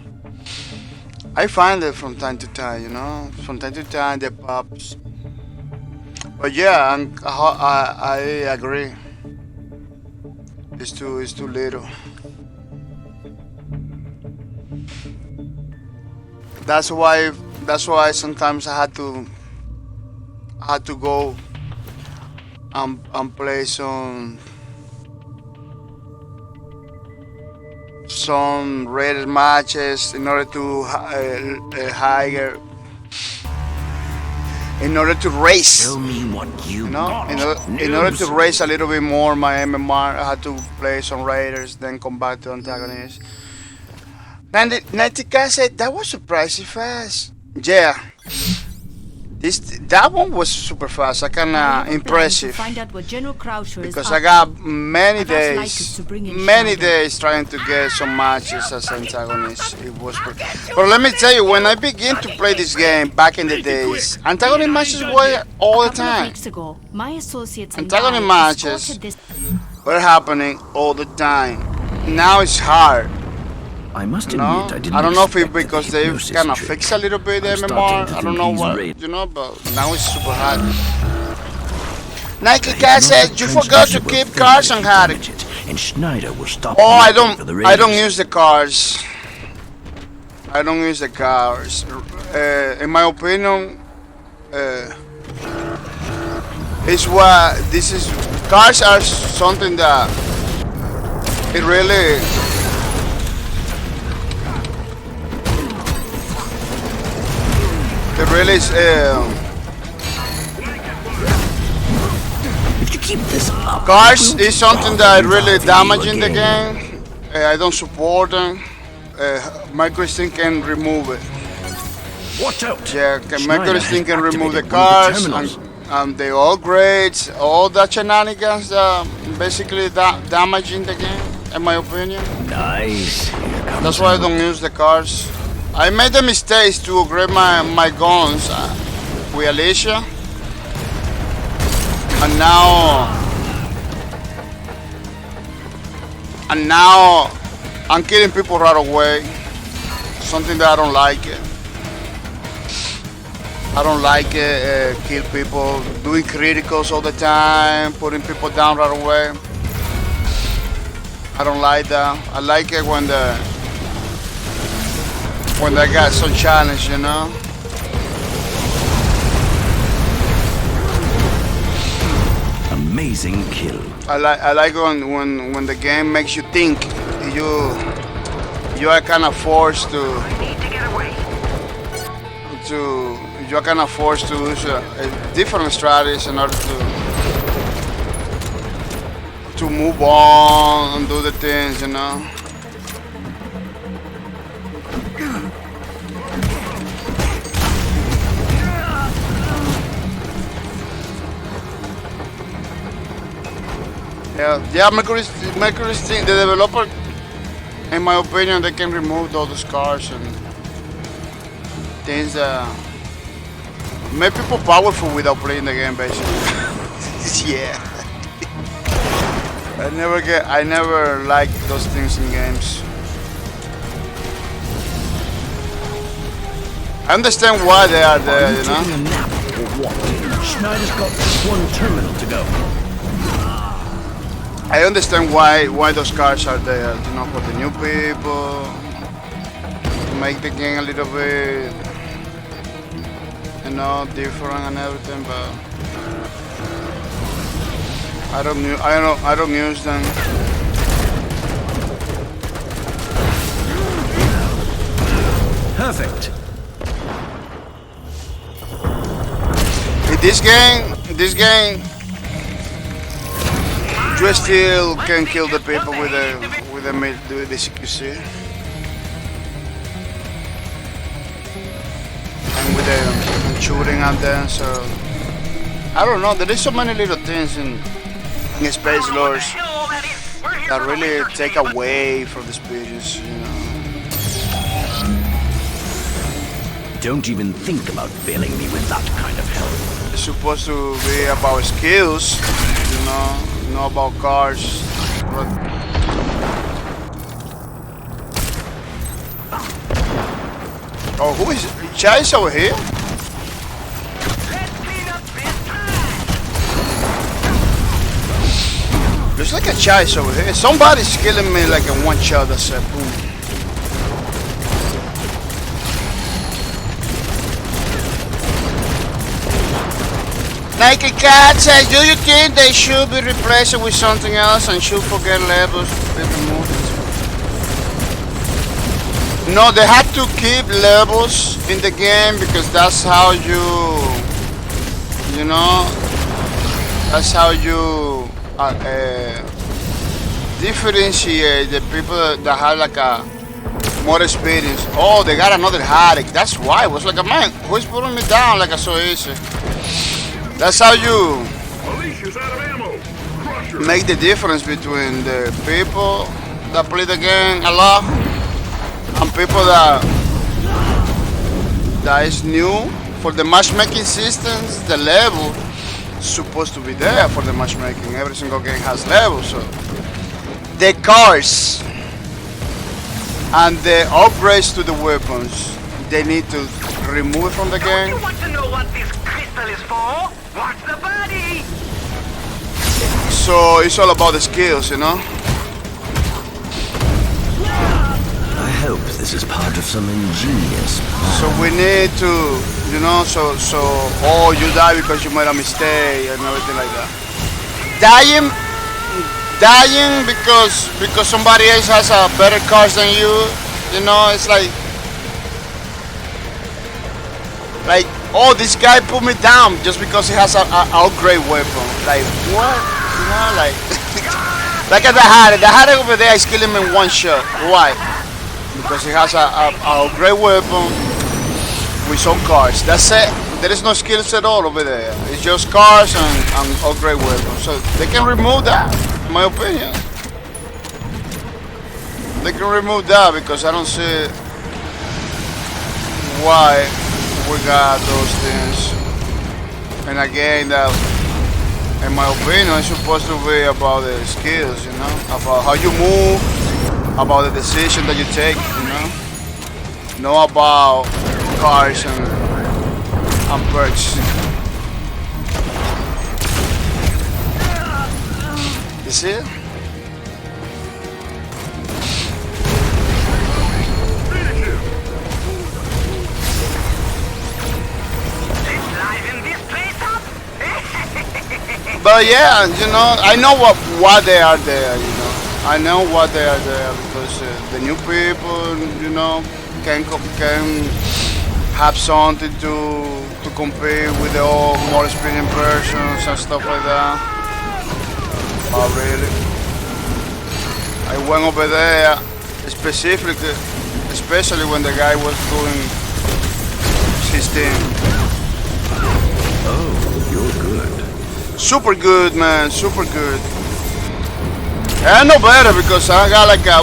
I find it from time to time, you know. From time to time, the pops. But yeah, I agree. It's too little. That's why sometimes I had to go and play some rated matches in order to higher, in order to raise. Tell me what you know, in order to raise a little bit more my MMR, I had to play some raiders, then come back to Antagonist. And Nightica said that was surprisingly fast. Yeah. That one was super fast. I kinda impressive. Find out what General Croucher because is I got many days trying to get some matches as Antagonist. It was, but let me tell you, when I began to play this game back in the days, Antagonist matches were all the time. Antagonist matches were happening all the time. Now it's hard. I must admit, I don't know if it's because they kind of fix a little bit the MMR. I don't know what, but now it's super hard. Nike Cat said you forgot to keep cars on hard. And Schneider will stop. Oh, I don't use the cars. I don't use the cars. In my opinion, it's what this is. Cars are something that it really. It really is. If you keep this up, Cars is something that really damaging the game. I don't support them. Microsystem can remove it. Watch out! Yeah, Schneider has Microsystem can remove the activated one of the cars terminals. and the upgrades, all the shenanigans that basically damaging the game, in my opinion. Nice. Here comes That's why I out. don't use the cars. I made the mistakes to upgrade my guns with Alicia, and now I'm killing people right away. Something that I don't like it. I don't like it. Kill people, doing criticals all the time, putting people down right away. I don't like that. I like it when they got some challenge, you know. Amazing kill. I like when the game makes you think. You are kind of forced to Need to get away. you are kind of forced to use different strategies in order to move on and do the things, you know. Yeah, Microsystem, the developer, in my opinion, they can remove all those cars and things that make people powerful without playing the game, basically. Yeah. I never liked those things in games. I understand why they are there, you know. Taking a nap or what? Schneider's got just one terminal to go. I understand why those cars are there, you know, for the new people, to make the game a little bit, you know, different and everything. But I don't use them. Perfect. In this game, you still can kill the people with the CQC and with the shooting at them. So I don't know. There is so many little things in Spacelords that really take away from the experience, you know. Don't even think about failing me with that kind of help. It's supposed to be about skills, you know. Not about cars. Oh, who is it? Chase over here? There's like a chase over here. Somebody's killing me like in one shot. That's a boom. Nike Cat says, do you think they should be replaced with something else and should forget levels to be removed? No, they have to keep levels in the game because that's how you know, that's how you differentiate the people that have like a more experience. Oh, they got another headache. That's why. It was like, man, who's putting me down like a so easy? That's how you make the difference between the people that play the game a lot and people that is new. For the matchmaking systems, the level is supposed to be there for the matchmaking. Every single game has levels. So the cars and the upgrades to the weapons, they need to remove it from the Don't game. you want to know what this crystal is for? Watch the body! So it's all about the skills, you know. I hope this is part of some ingenious plan. So we need to, you know, so oh, you die because you made a mistake and everything like that. Dying because somebody else has a better cars than you know, it's like Like, oh, this guy put me down just because he has a upgrade weapon. Like, what? You know, like, like at the Harry over there is killing him in one shot. Why? Because he has a upgrade weapon with some cars. That's it. There is no skills at all over there. It's just cars and upgrade weapons. So they can remove that, in my opinion. They can remove that because I don't see why we got those things. And again, that, in my opinion, it's supposed to be about the skills, you know, about how you move, about the decision that you take, you know, not about cars and perks. You see it? But yeah, you know, I know what they are there, you know. I know what they are there because the new people, you know, can have something to compete with the old, more experienced persons and stuff like that. Oh, really? I went over there specifically, especially when the guy was doing his thing. Oh, you're good. Super good, man, super good. And I know better because I got like a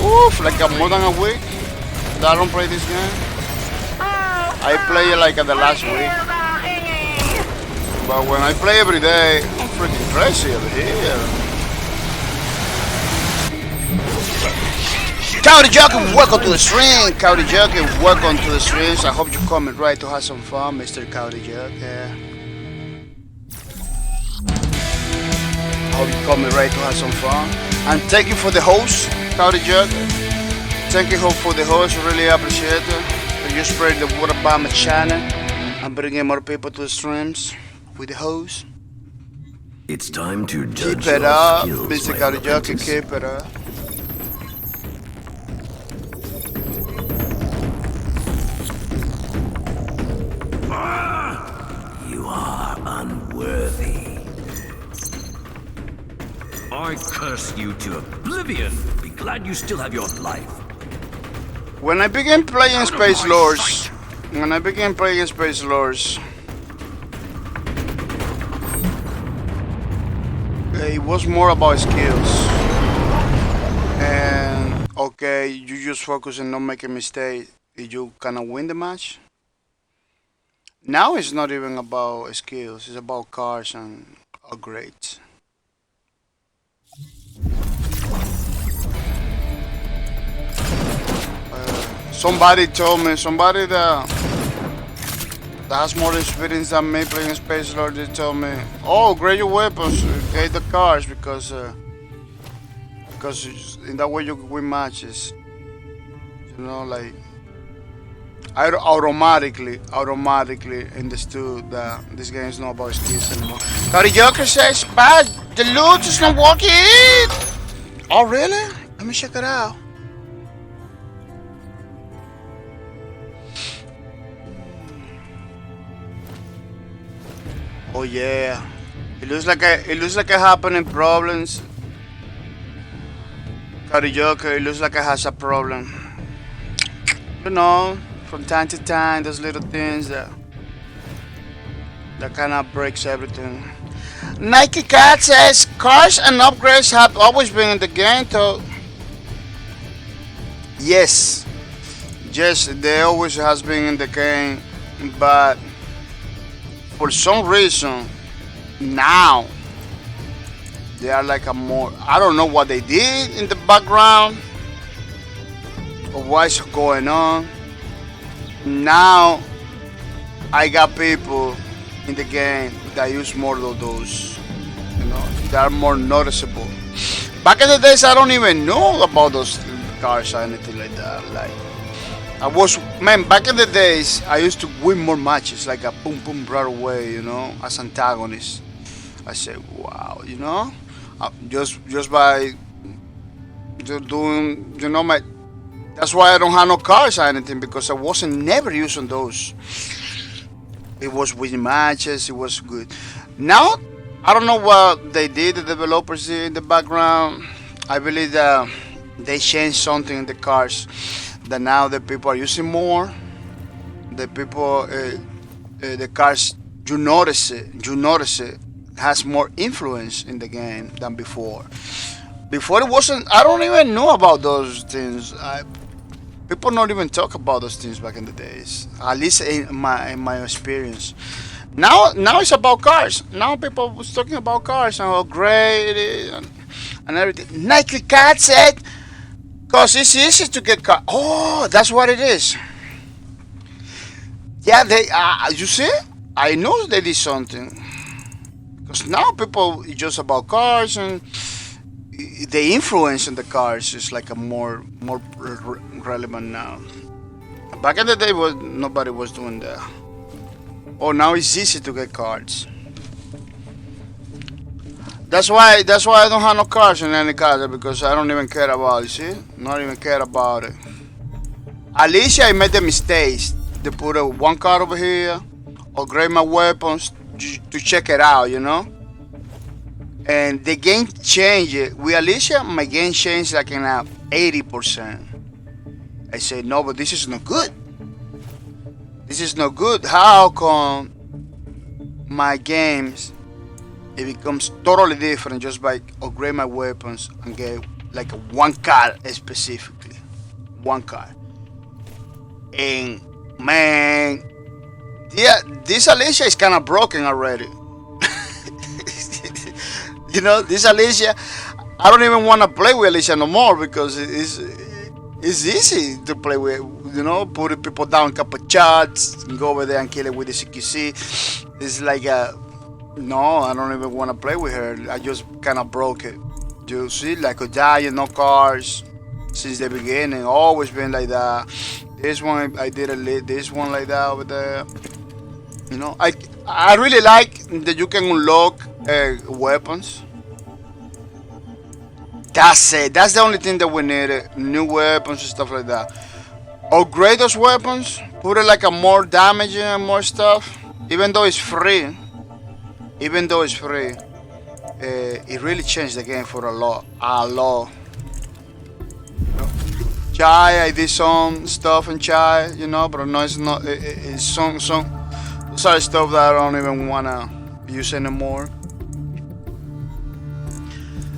more than a week that I don't play this game. I play it like at the last week. But when I play every day, I'm freaking crazy over here. Cowdy Jockey, welcome to the stream. Cowdy Jockey, welcome to the streams. I hope you're coming right to have some fun, Mr. Cowdy Jockey. Hope you're coming right to have some fun. And thank you for the host, Cowdy Jockey. Thank you for the host, really appreciate it. You spread the word about my channel and bringing more people to the streams with the host. It's time to judge Keep it your up, skills, Mr. my Cowdy Jockey, apprentice. keep it up. You are unworthy. I curse you to oblivion. Be glad you still have your life. When I began playing Spacelords, it was more about skills. And okay, you just focus on not making mistakes, you kinda win the match. Now it's not even about skills, it's about cars and upgrades. Somebody told me, somebody that has more experience than me playing Space Lord, they told me, oh, grade your weapons, get the cars because in that way you win matches. You know, like I automatically understood that this game is not about skills anymore. Cowdy Joker says, bad, the loot is not working. Oh really? Let me check it out. Oh yeah, it looks like a happening problems. Cowdy Joker, it looks like it has a problem. You know, from time to time, those little things that kind of breaks everything. Nike Cat says cars and upgrades have always been in the game, though. Yes, they always has been in the game, but for some reason now they are like a more, I don't know what they did in the background or what's going on. Now I got people in the game that use more of those, you know, that are more noticeable. Back in the days I don't even know about those cars or anything like that. Like back in the days, I used to win more matches, like a boom boom right away, you know, as Antagonist. I said, wow, you know, just by doing, you know, that's why I don't have no cars or anything, because I wasn't never using those. It was winning matches. It was good. Now, I don't know what they did. The developers did in the background. I believe that they changed something in the cars. That now the people are using more. The people, the cars, you notice it. You notice it has more influence in the game than before. Before it wasn't. I don't even know about those things. People don't even talk about those things back in the days. At least in my experience. Now it's about cars. Now people was talking about cars and how great it is and everything. Nike Cat said, "Cause it's easy to get car." Oh, that's what it is. Yeah, they. You see, I know they did something. Because now people it's just about cars and the influence in the cars is like a more relevant now. Back in the day, nobody was doing that. Oh, now it's easy to get cards. That's why I don't have no cars in any car because I don't even care about it. See, not even care about it. Alicia, I made the mistakes. They put one card over here, upgrade my weapons to check it out, you know. And the game changed. With Alicia, my game changed like in 80%. I said, no, but this is not good. This is not good. How come my games, it becomes totally different just by upgrade my weapons and get like one card specifically. One card. And man, yeah, this Alicia is kind of broken already. You know, this Alicia, I don't even want to play with Alicia no more because it's easy to play with. You know, put people down, couple shots, and go over there and kill it with the CQC. It's like no, I don't even want to play with her. I just kind of broke it. You see, like a giant, no cars since the beginning. Always been like that. This one I did this one like that over there. You know, I really like that you can unlock weapons. That's it. That's the only thing that we needed. New weapons and stuff like that. Upgrade those weapons. Put it like a more damage and more stuff. Even though it's free. It really changed the game for a lot. Chai, I did some stuff in Chai, you know, but no, it's not. It's some sorry stuff that I don't even wanna use anymore.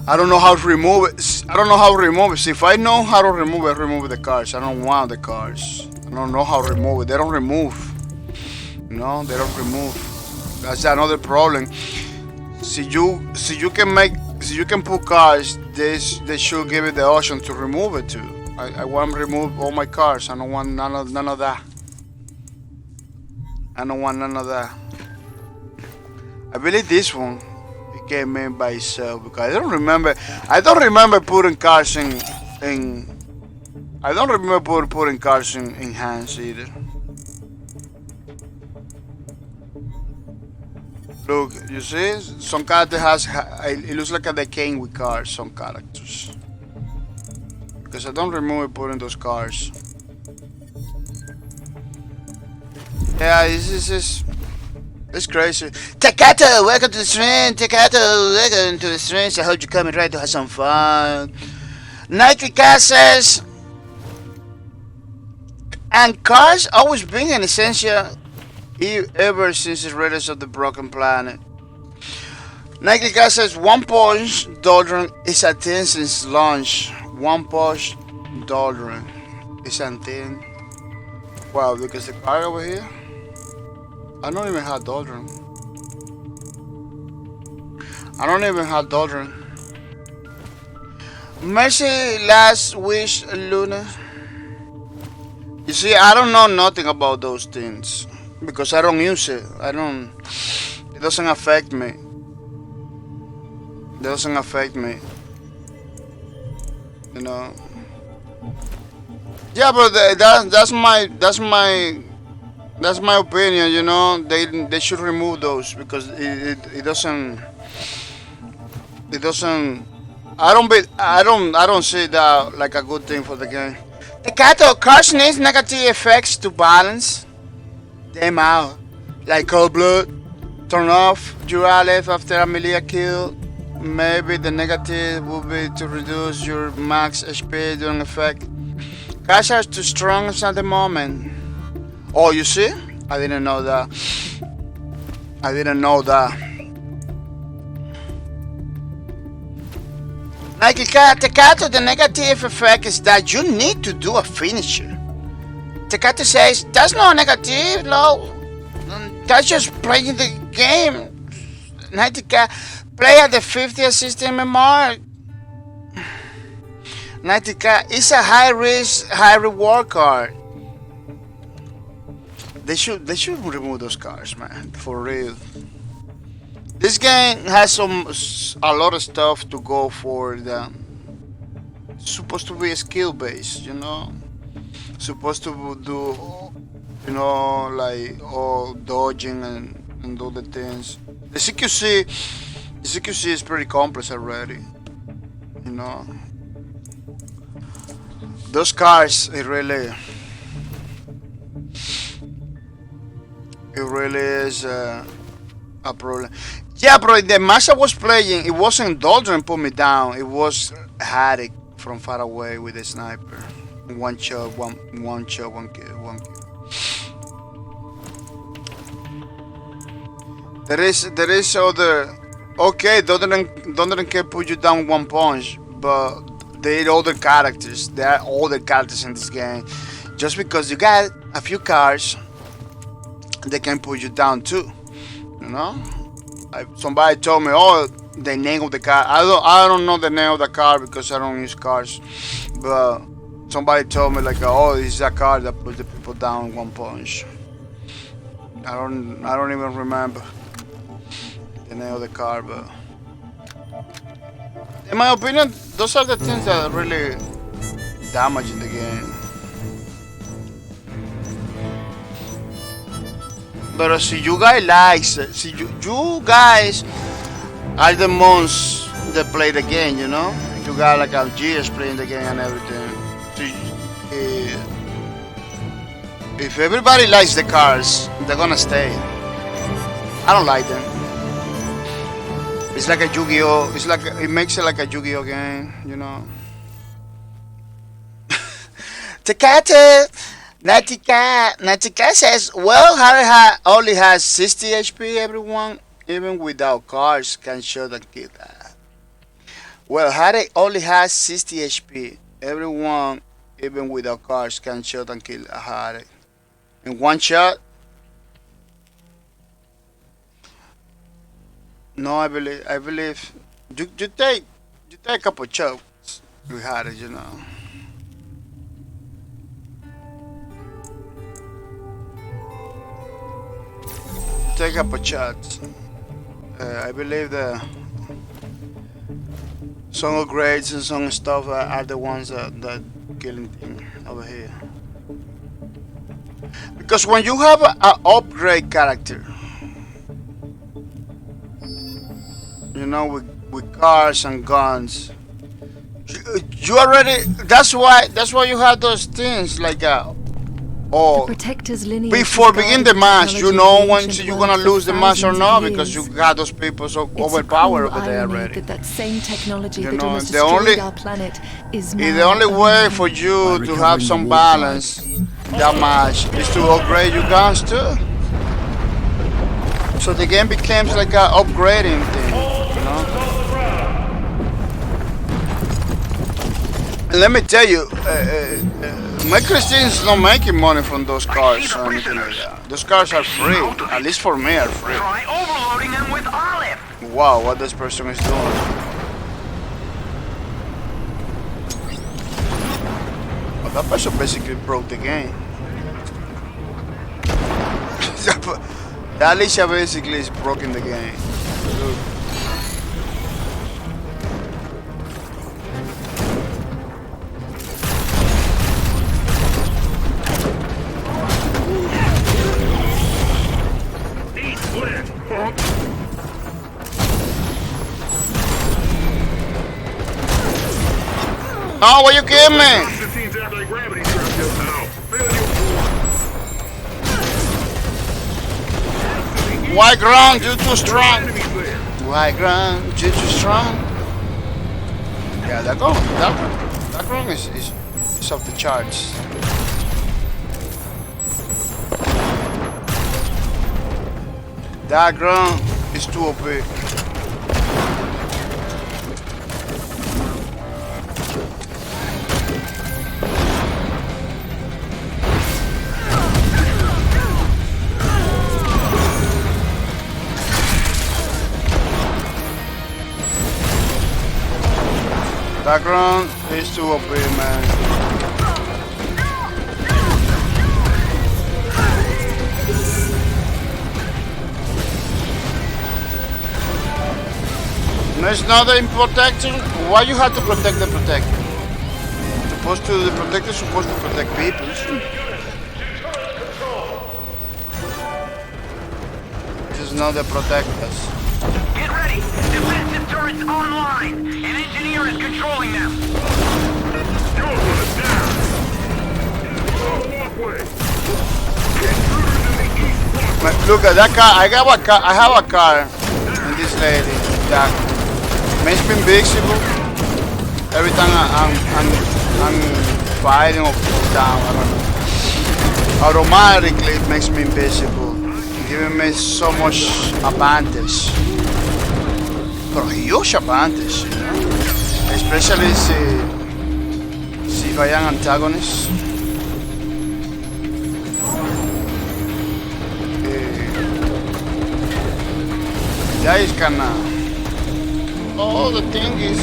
I don't know how to remove it. See, if I know how to remove the cars. I don't want the cars. I don't know how to remove it. They don't remove. No, they don't remove. That's another problem. See, you can put cars. They should give it the option to remove it too. I want to remove all my cars. I don't want none of that. I don't want none of that. I believe this one it came in by itself because I don't remember putting cars in I don't remember putting cars in hands either. Look, you see, some character it looks like they came with cars, some characters. Because I don't remember putting those cars. Yeah, it's crazy. Takato, welcome to the stream. Takato, welcome to the stream. I hope you're coming right to have some fun. Nike Cat says, and cars always been an essential ever since the Raiders of the Broken Planet. Nike Cat says, one push doldrum is a thing since launch. One push doldrum is a thing. Wow, because the car over here, I don't even have doldrum. Mercy, last wish, Luna. You see, I don't know nothing about those things because I don't use it. It doesn't affect me. You know. Yeah, but that's my opinion. You know, they should remove those because it doesn't. I don't see that like a good thing for the game. The cat cars needs negative effects to balance them out. like Cold Blood. Turn off your Aleph after a melee kill. Maybe the negative would be to reduce your max HP during effect. Cars are too strong at the moment. Oh, you see? I didn't know that. I didn't know that. Like Tekato, the negative effect is that you need to do a finisher. Tekato says, that's not negative, no. That's just playing the game. Nightica, play at the 50th system Embark. Nightica is a high risk, high reward card. They should remove those cards, man, for real. This game has a lot of stuff to go for them. It's supposed to be skill based, you know. Supposed to do, you know, like all dodging and all the things. The CQC is pretty complex already, you know. Those cars, it really is a problem. Yeah, bro, the match I was playing, it wasn't Doldrum put me down. It was Haddock from far away with a sniper. One shot, one kill. There is other. Okay, Dondren can put you down one punch, but they're other characters. There are other characters in this game. Just because you got a few cars, they can put you down too. You know. Somebody told me, oh, the name of the car. I don't know the name of the car because I don't use cars. But somebody told me like, oh, this is a car that puts the people down one punch. I don't even remember the name of the car, but in my opinion, those are the things that are really damaging the game. But see, you guys you guys are the ones that play the game, you know. You got like Algiers playing the game and everything. So, if everybody likes the cars, they're gonna stay. I don't like them. It's like a Yu-Gi-Oh. It makes it like a Yu-Gi-Oh game, you know. Takata. Natika says, well, Harry only has 60 HP, everyone, even without cars, can shoot and kill that. Well, Harry only has 60 HP, everyone, even without cars, can shoot and kill a Harry. In one shot? No, I believe, you take a couple shots with Harry, you know. Take up a shot. I believe the some upgrades and some stuff are the ones that killing thing over here. Because when you have an upgrade character, you know, with cars and guns, you already. That's why you have those things like before begin the match, you know when you're gonna lose the match or not, because you got those people so overpowered over there already. That same technology you know, the only way for you to have some balance that match is to upgrade your guns too. So the game becomes like an upgrading thing, you know. Let me tell you, my Christine's not making money from those cars or anything like that. Those cars are free, at least for me are free. Try overloading them with Olive. Wow, what this person is doing. Well, that person basically broke the game. That Alicia basically is broken the game. Look. No, what you give me? Why ground? You're too strong. Why ground? You're too strong. Yeah, that ground is off the charts. That ground is too OP. That ground is too OP, man. There's nothing protecting. Why you have to protect the protector? The protector supposed to protect people. Just not the protectors. Get ready! Defensive turrets online! An engineer is controlling them! You're going down! Look at that car. I have a car. And this lady, that makes me invisible every time I'm fighting or down. I don't know. Automatically it makes me invisible, giving me so much advantage. But a huge advantage, you know? Especially if I am antagonist. Yeah, it's kinda. Oh, the thing is.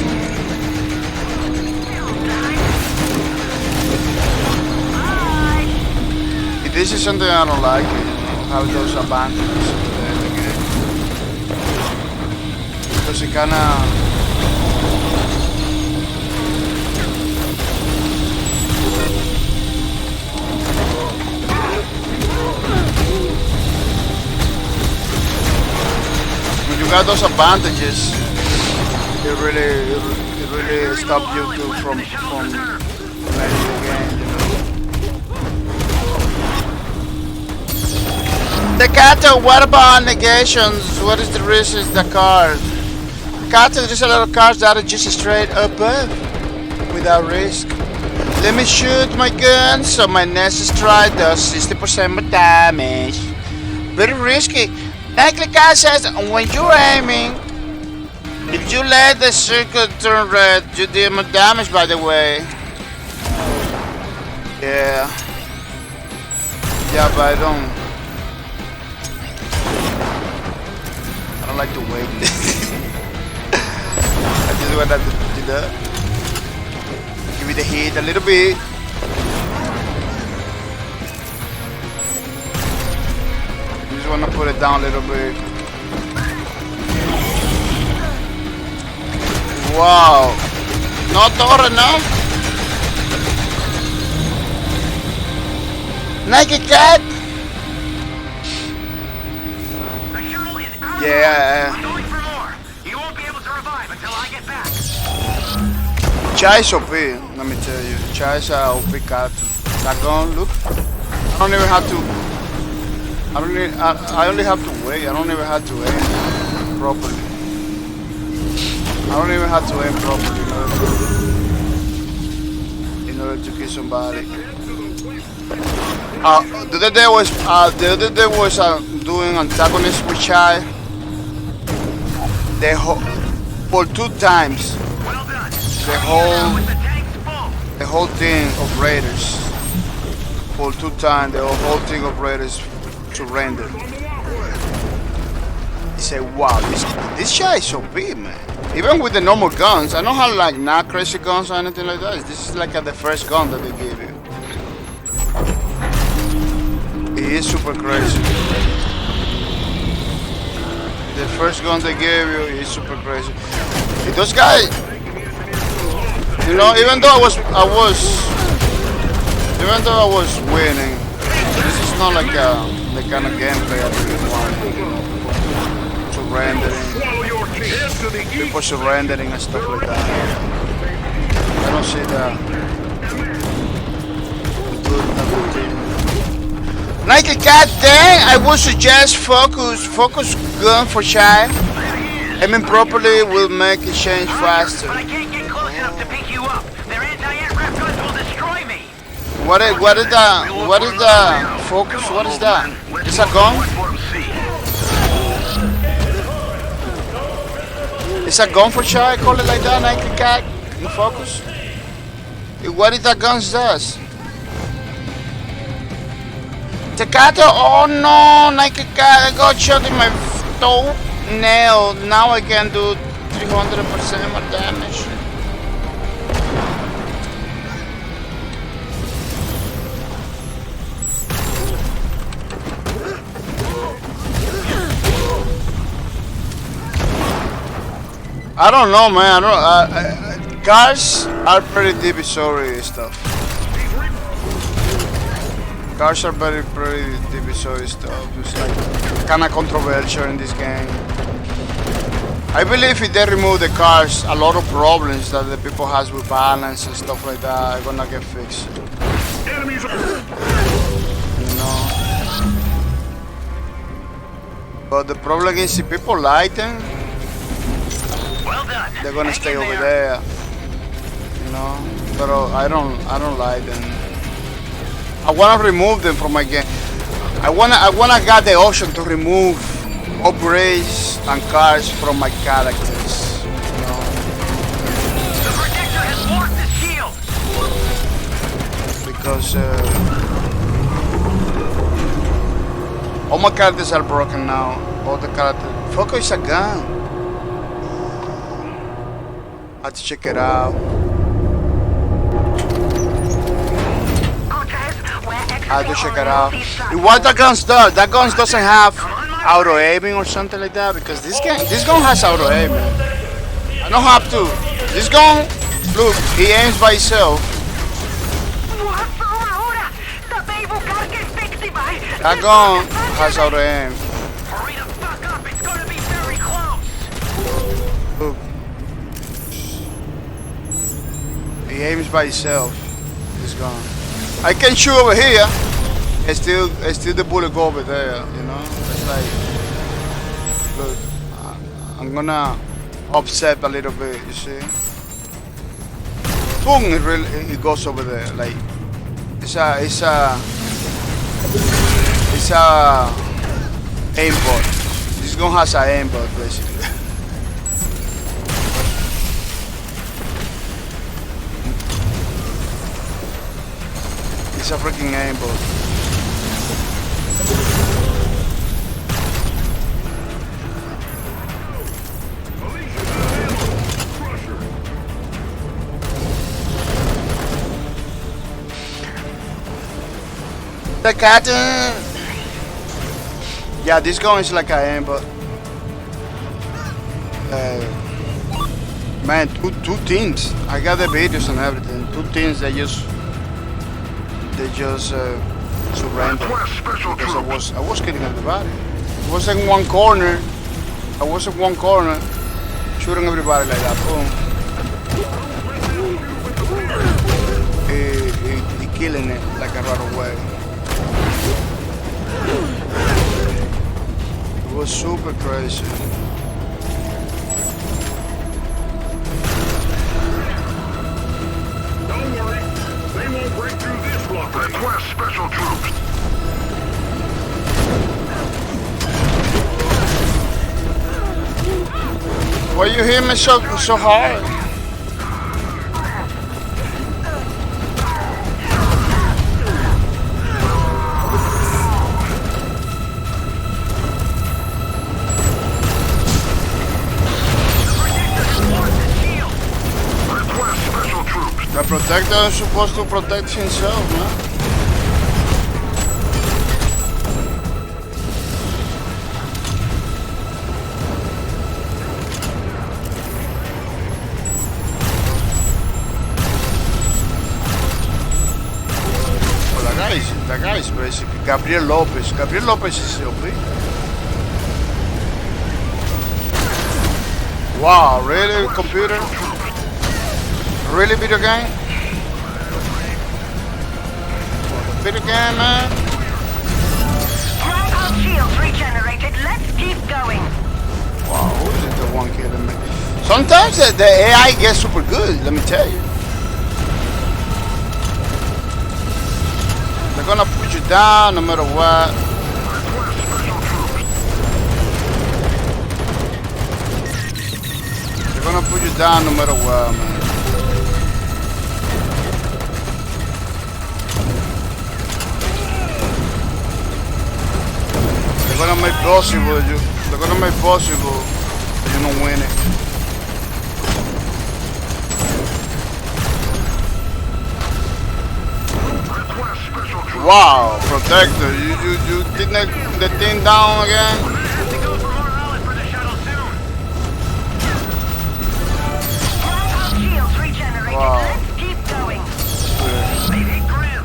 This is something I don't like, you know, how those advantages in the game. Because it kinda. When you got those advantages, it really stops you from playing the game, you know. The Kato, what about negations? What is the risk is the card? Kato, there's a lot of cards that are just straight above without risk. Let me shoot my gun so my next strike does 60% more damage. Very risky. Likely card says when you're aiming, if you let the circle turn red, you deal more damage, by the way. Yeah. Yeah, but I don't like to wait. I just want to do that. Give it a hit a little bit. Just want to put it down a little bit. Wow. No torre, no? Nike cat? Yeah. I'm going for more. You won't be able to revive until I get back. Chai is OP, let me tell you. Chai is a OP cat. That gun, look. I don't even have to. I only have to wait. I don't even have to aim properly. I don't even have to aim properly in order to kill somebody. The other day was doing Antagonist with Chai. For 2 times the whole thing of raiders. For 2 times the whole thing of raiders surrendered. He said, "Wow, this guy is so big, man." Even with the normal guns, I don't have like not crazy guns or anything like that. This is like the first gun that they give you. He is super crazy. The first gun they gave you is super crazy. Those guys, you know, even though I was winning, this is not like the kind of gameplay I really want. Surrendering, people surrendering and stuff like that. I don't see that. Like a cat thing, I would suggest focus gun for shy. Aiming properly will make it change faster. But I can't get close enough to pick you up. Their anti-aircraft guns will destroy me. What is the focus? What is that? It's a gun? It's a gun for shy, call it like that, Nike cat in focus. What is that gun does? Tecato, oh no, Nike cat, I got shot in my toe nail. Now I can do 300% more damage. I don't know, man. Cars are pretty divisory stuff. Cars are pretty divisory stuff. It's like kind of controversial in this game. I believe if they remove the cars, a lot of problems that the people has with balance and stuff like that are gonna get fixed. Enemies are... You know. But the problem is if people like them, Well done. they're gonna Hang stay in over there. there. You know. But I don't like them. I wanna remove them from my game. I wanna get the option to remove upgrades and cars from my characters. You know. The Protector has warped the shield. Because all my characters are broken now. All the characters. Focus is a gun. I have to check it out. I have to check it out. What the guns does? That guns doesn't have auto aiming or something like that because this gun has auto aiming. I don't have to. This gun, look, he aims by himself. That gun has auto aim. Hurry the fuck up. It's gonna be very close. Look. He aims by himself. This gun. I can shoot over here. It's still the bullet go over there. You know. It's like, look. I'm gonna offset a little bit. You see. Boom! It goes over there. Like it's a aimbot. This gun has an aimbot basically. It's a freaking aimbot. The cat. Yeah, this gun is like an aimbot. Man, two teams. I got the videos and everything. Two teams they just surrendered because I was killing everybody. I was in one corner. Shooting everybody like that. Boom. He killing it like a right away. It was super crazy. Don't worry. They won't break through this blockade. Request special troops. Why you hit me so hard? The protector is supposed to protect himself, man. Well, that guy is basically Gabriel Lopez. Gabriel Lopez is OP. Wow, really, computer? Really, video game? Video game, man? regenerated. Let's keep going. Wow, who is the one killing me? Sometimes the AI gets super good, let me tell you. They're gonna put you down no matter what. They're gonna put you down no matter what, man. They're gonna make possible you. They're gonna make possible that you don't win it. Wow, protector, you did the thing down again? Have to go for more olive for the shuttle soon. Shields regenerated. Wow. Let's keep going. Maybe grim.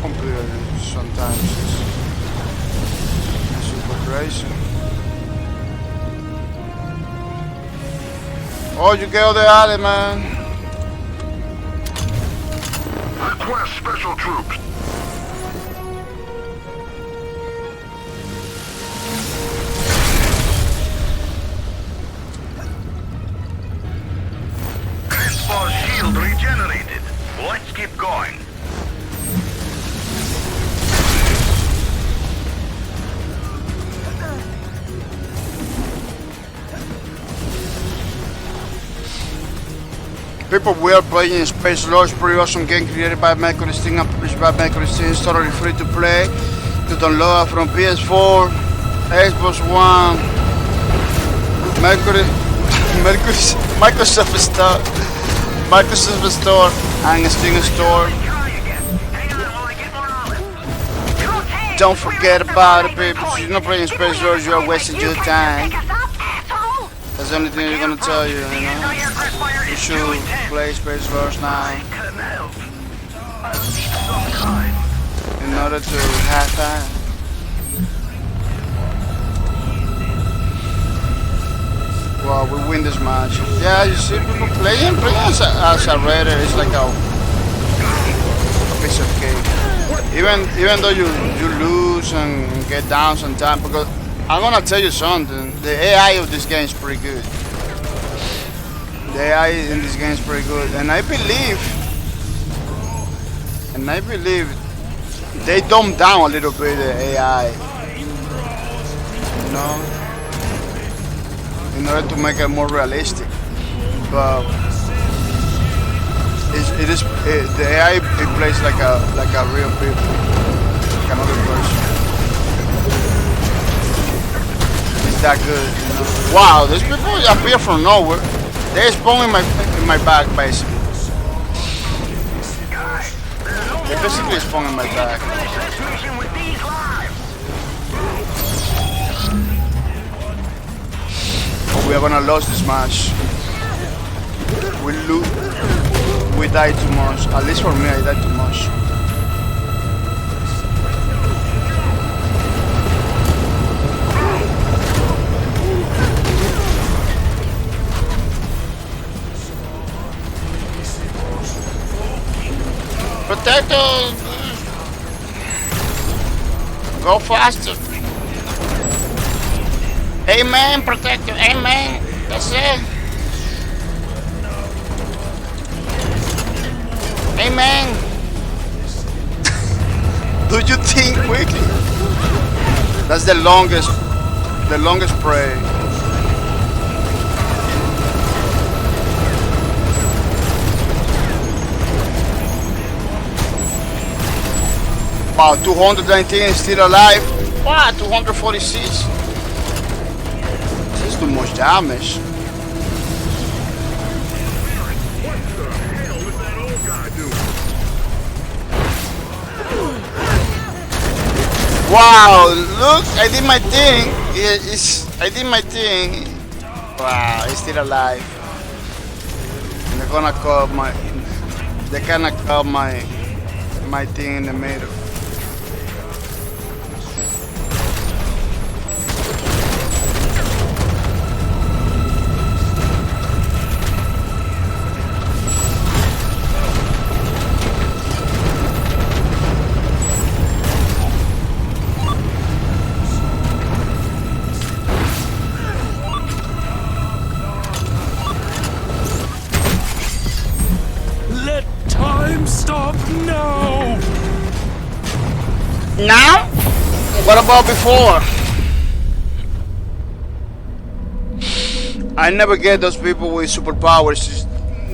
Completely, sometimes it's super crazy. Oh, you get all the alley, man. Request special troops. Crossbow shield regenerated. Let's keep going. People, we are playing Spacelords, pretty awesome game created by Antagonist and published by Antagonist. It's totally free to play. To download from PS4, Xbox One, Microsoft Store, and Steam Store. Try again. Hang on while I get more olive. Don't forget about it, people. If you're not playing Spacelords, you are wasting your time. That's the only thing they're gonna tell you, you know. Your crossfire You is too should intense. play Spacelords now Couldn't help. I'll need some time. in order to have fun. Well, we win this match. Yeah, you see people playing as a raider is like a piece of cake. Even though you lose and get down sometimes, because I'm gonna tell you something. The AI of this game is pretty good. The AI in this game is pretty good, and I believe they dumb down a little bit the AI. You know, in order to make it more realistic. But the AI it plays like a real people, like another person. It's that good, you know. Wow, these people appear from nowhere. They spawn in my back, basically. They basically spawn in my back. Finish this mission with these lives. We are gonna lose this match. We die too much. At least for me, I die too much. Protector, go faster. Amen, protector. Amen. That's it. Amen. Do you think quickly? That's the longest prayer. Wow, 219 still alive. Wow, 246. This is too much damage. Wow, look, I did my thing. I did my thing. Wow, he's still alive. And they're gonna cut my thing in the middle. Now? What about before? I never get those people with superpowers.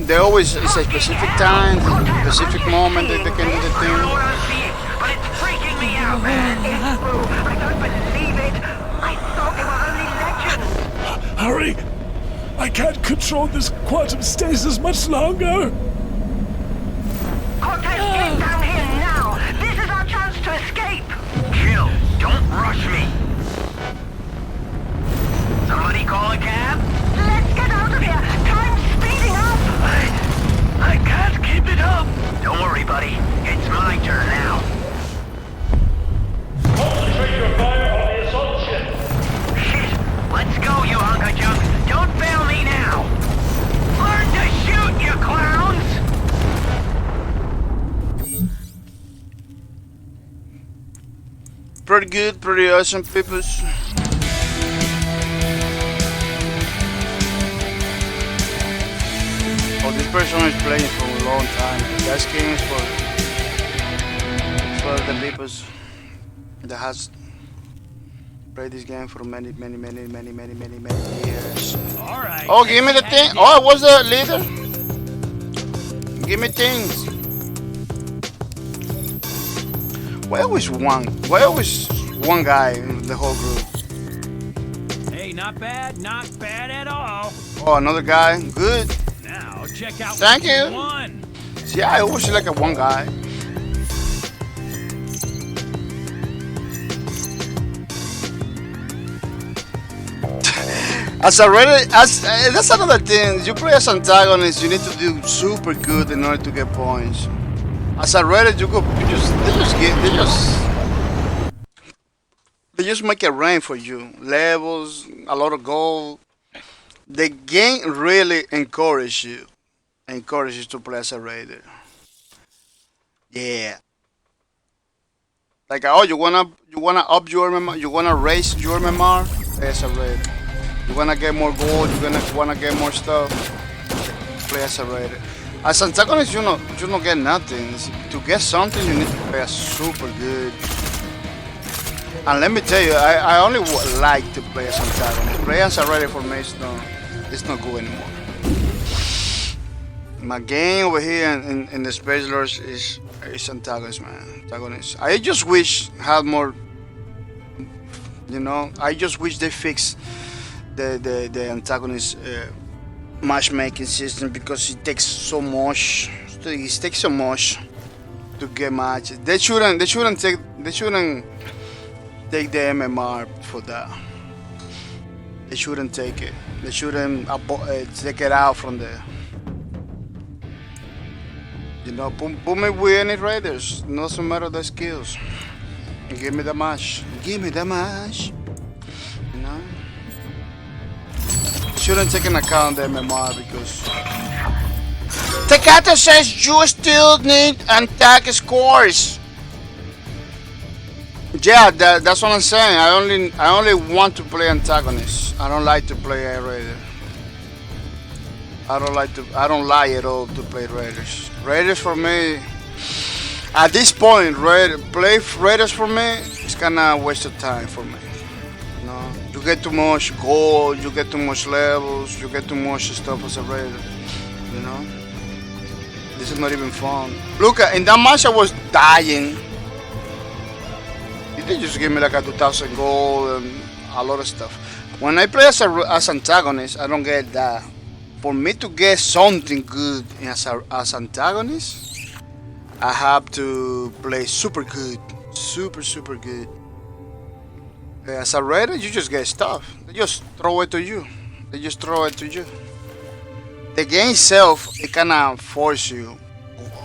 They always, it's a specific time, specific moment that they can do the I don't know what thing. I'm seeing, but it's freaking me out, man. It's true. I don't believe it. I thought they were only legends. Hurry! I can't control this quantum stasis much longer! Cortez, get down here now. This is our chance to escape. Chill. Don't rush me. Somebody call a cab? Let's get out of here. Time's speeding up. I can't keep it up. Don't worry, buddy. It's my turn now. Concentrate your fire on the assault ship! Shit. Let's go, you hunk of junk. Don't fail me now. Learn to shoot, you clowns. Pretty good, pretty awesome, peoples. Oh, this person is playing for a long time. That game is for the peoples that has played this game for many years. All right. Oh, give me the thing. Oh, what's the leader? Give me things. Why always one? Why always one guy in the whole group? Hey, not bad at all. Oh, another guy. Good. Now check out Thank what you. won. See, I always see like a one guy. As a ready, that's another thing. You play as antagonist, you need to do super good in order to get points. As a Reddit, they just make it rain for you. Levels, a lot of gold. The game really encourages you to play as a raider. Yeah. Like, oh, you wanna up your MMR, you wanna raise your MMR, play as a raider. You wanna get more gold, wanna get more stuff, play as a raider. As antagonist, you don't get nothing. To get something, you need to play as super good. And let me tell you, I only like to play as antagonist. Play as a raider for me, it's not good anymore. My game over here in the Spacelords is antagonist, man. Antagonist. I just wish had more. I just wish they fix the antagonist matchmaking system, because it takes so much. It takes so much to get matches. They shouldn't take the MMR for that. They shouldn't take it. They shouldn't take it out from there. Put me with any raiders. Doesn't matter the skills. Give me the match. Give me the match. Shouldn't take into account the MMR, because Tecate says you still need attack scores. Yeah, that's what I'm saying. I only want to play antagonists. I don't like to play a raider. I don't like at all to play raiders. Raiders for me, at this point, play raiders for me is kinda a waste of time for me. You get too much gold, you get too much levels, you get too much stuff as a raider. This is not even fun. Look, in that match I was dying. They just give me like a 2,000 gold and a lot of stuff. When I play as antagonist, I don't get that. For me to get something good as antagonist, I have to play super good, super good. As a raider, you just get stuff. They just throw it to you. The game itself, it kinda force you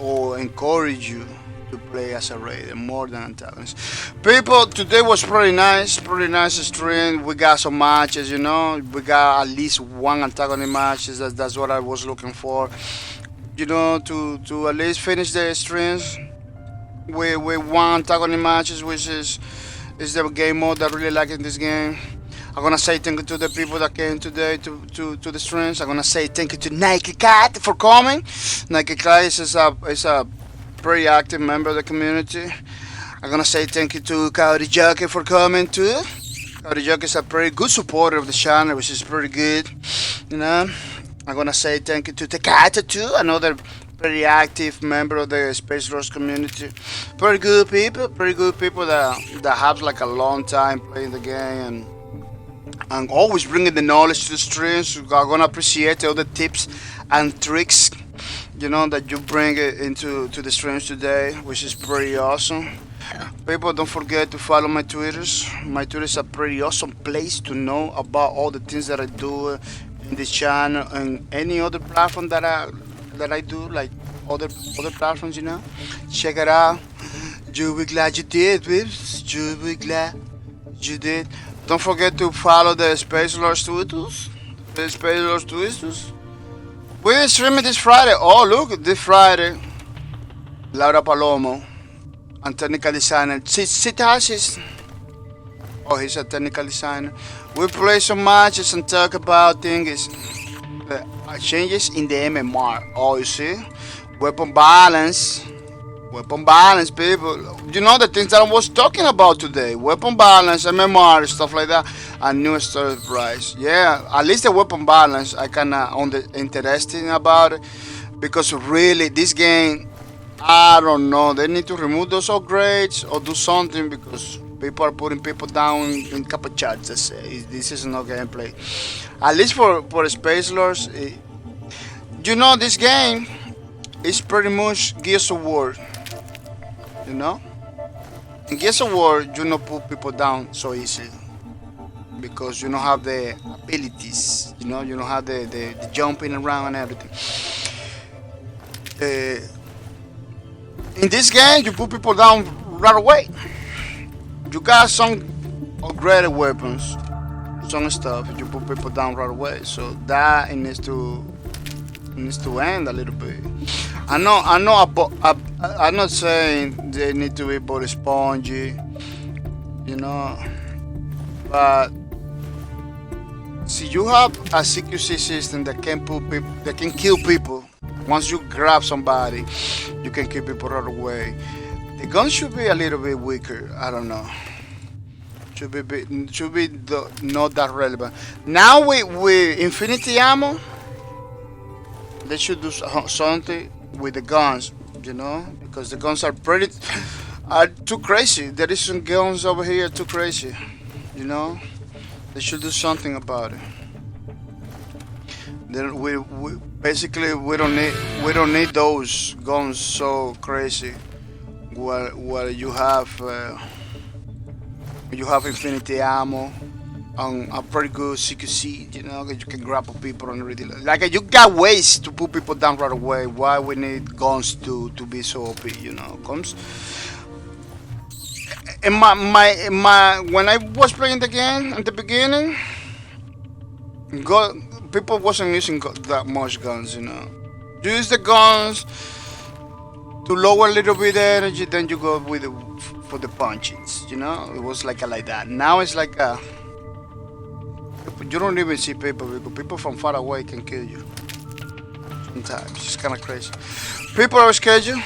or encourage you to play as a raider more than antagonist. People, today was pretty nice stream. We got some matches, we got at least one antagonist match. That's what I was looking for, to at least finish the streams with one antagonist matches, which is the game mode that I really like in this game. I'm gonna say thank you to the people that came today to the streams. I'm gonna say thank you to Nike Cat for coming. Nike Cat is a pretty active member of the community. I'm gonna say thank you to Coyote Jockey for coming too. Coyote Jockey is a pretty good supporter of the channel, which is pretty good. You know, I'm gonna say thank you to Takata too, another pretty active member of the Spacelords community. Pretty good people that have like a long time playing the game and always bringing the knowledge to the streams. I'm gonna appreciate all the tips and tricks, you know, that you bring it into the streams today, which is pretty awesome. People, don't forget to follow my Twitters. My Twitter is a pretty awesome place to know about all the things that I do in this channel and any other platform that I do, like other platforms, you know. Check it out. You'll be glad you did, babes. You'll be glad you did. Don't forget to follow the Spacelords Twitters. The Spacelords Twitters. We're streaming this Friday. Oh, look, this Friday. Laura Palomo and technical designer Sitasis. Oh, he's a technical designer. We play some matches and talk about things. Changes in the MMR. Oh, you see? Weapon balance, people. You know the things that I was talking about today. Weapon balance, MMR, stuff like that, and new storage price. Yeah, at least the weapon balance, I kinda interesting about it, because really this game, I don't know. They need to remove those upgrades or do something, because people are putting people down in couple charts. This is no gameplay. At least for Spacelords, you know, this game is pretty much Gears of War. You know, in Gears of War, you don't put people down so easily because you don't have the abilities. You know, you don't have the jumping around and everything. In this game, you put people down right away. You got some upgraded weapons, some stuff. You put people down right away. So that it needs to end a little bit. I'm not saying they need to be body spongy, you know, but see, you have a CQC system that can kill people. Once you grab somebody, you can kill people right away. The gun should be a little bit weaker. I don't know. Should be not that relevant. Now with infinity ammo, they should do something with the guns, you know, because the guns are too crazy. There is some guns over here too crazy, you know. They should do something about it. Then we basically we don't need those guns so crazy. Where you have infinity ammo and a pretty good CQC, you know, that you can grapple people and everything. Like you got ways to put people down right away. Why we need guns to be so OP, you know? Guns. In my when I was playing the game at the beginning, people wasn't using that much guns, you know. You use the guns to lower a little bit the energy, then you go with for the punches, you know. It was like that. Now it's like you don't even see people because people from far away can kill you. Sometimes it's kind of crazy. People are scared you.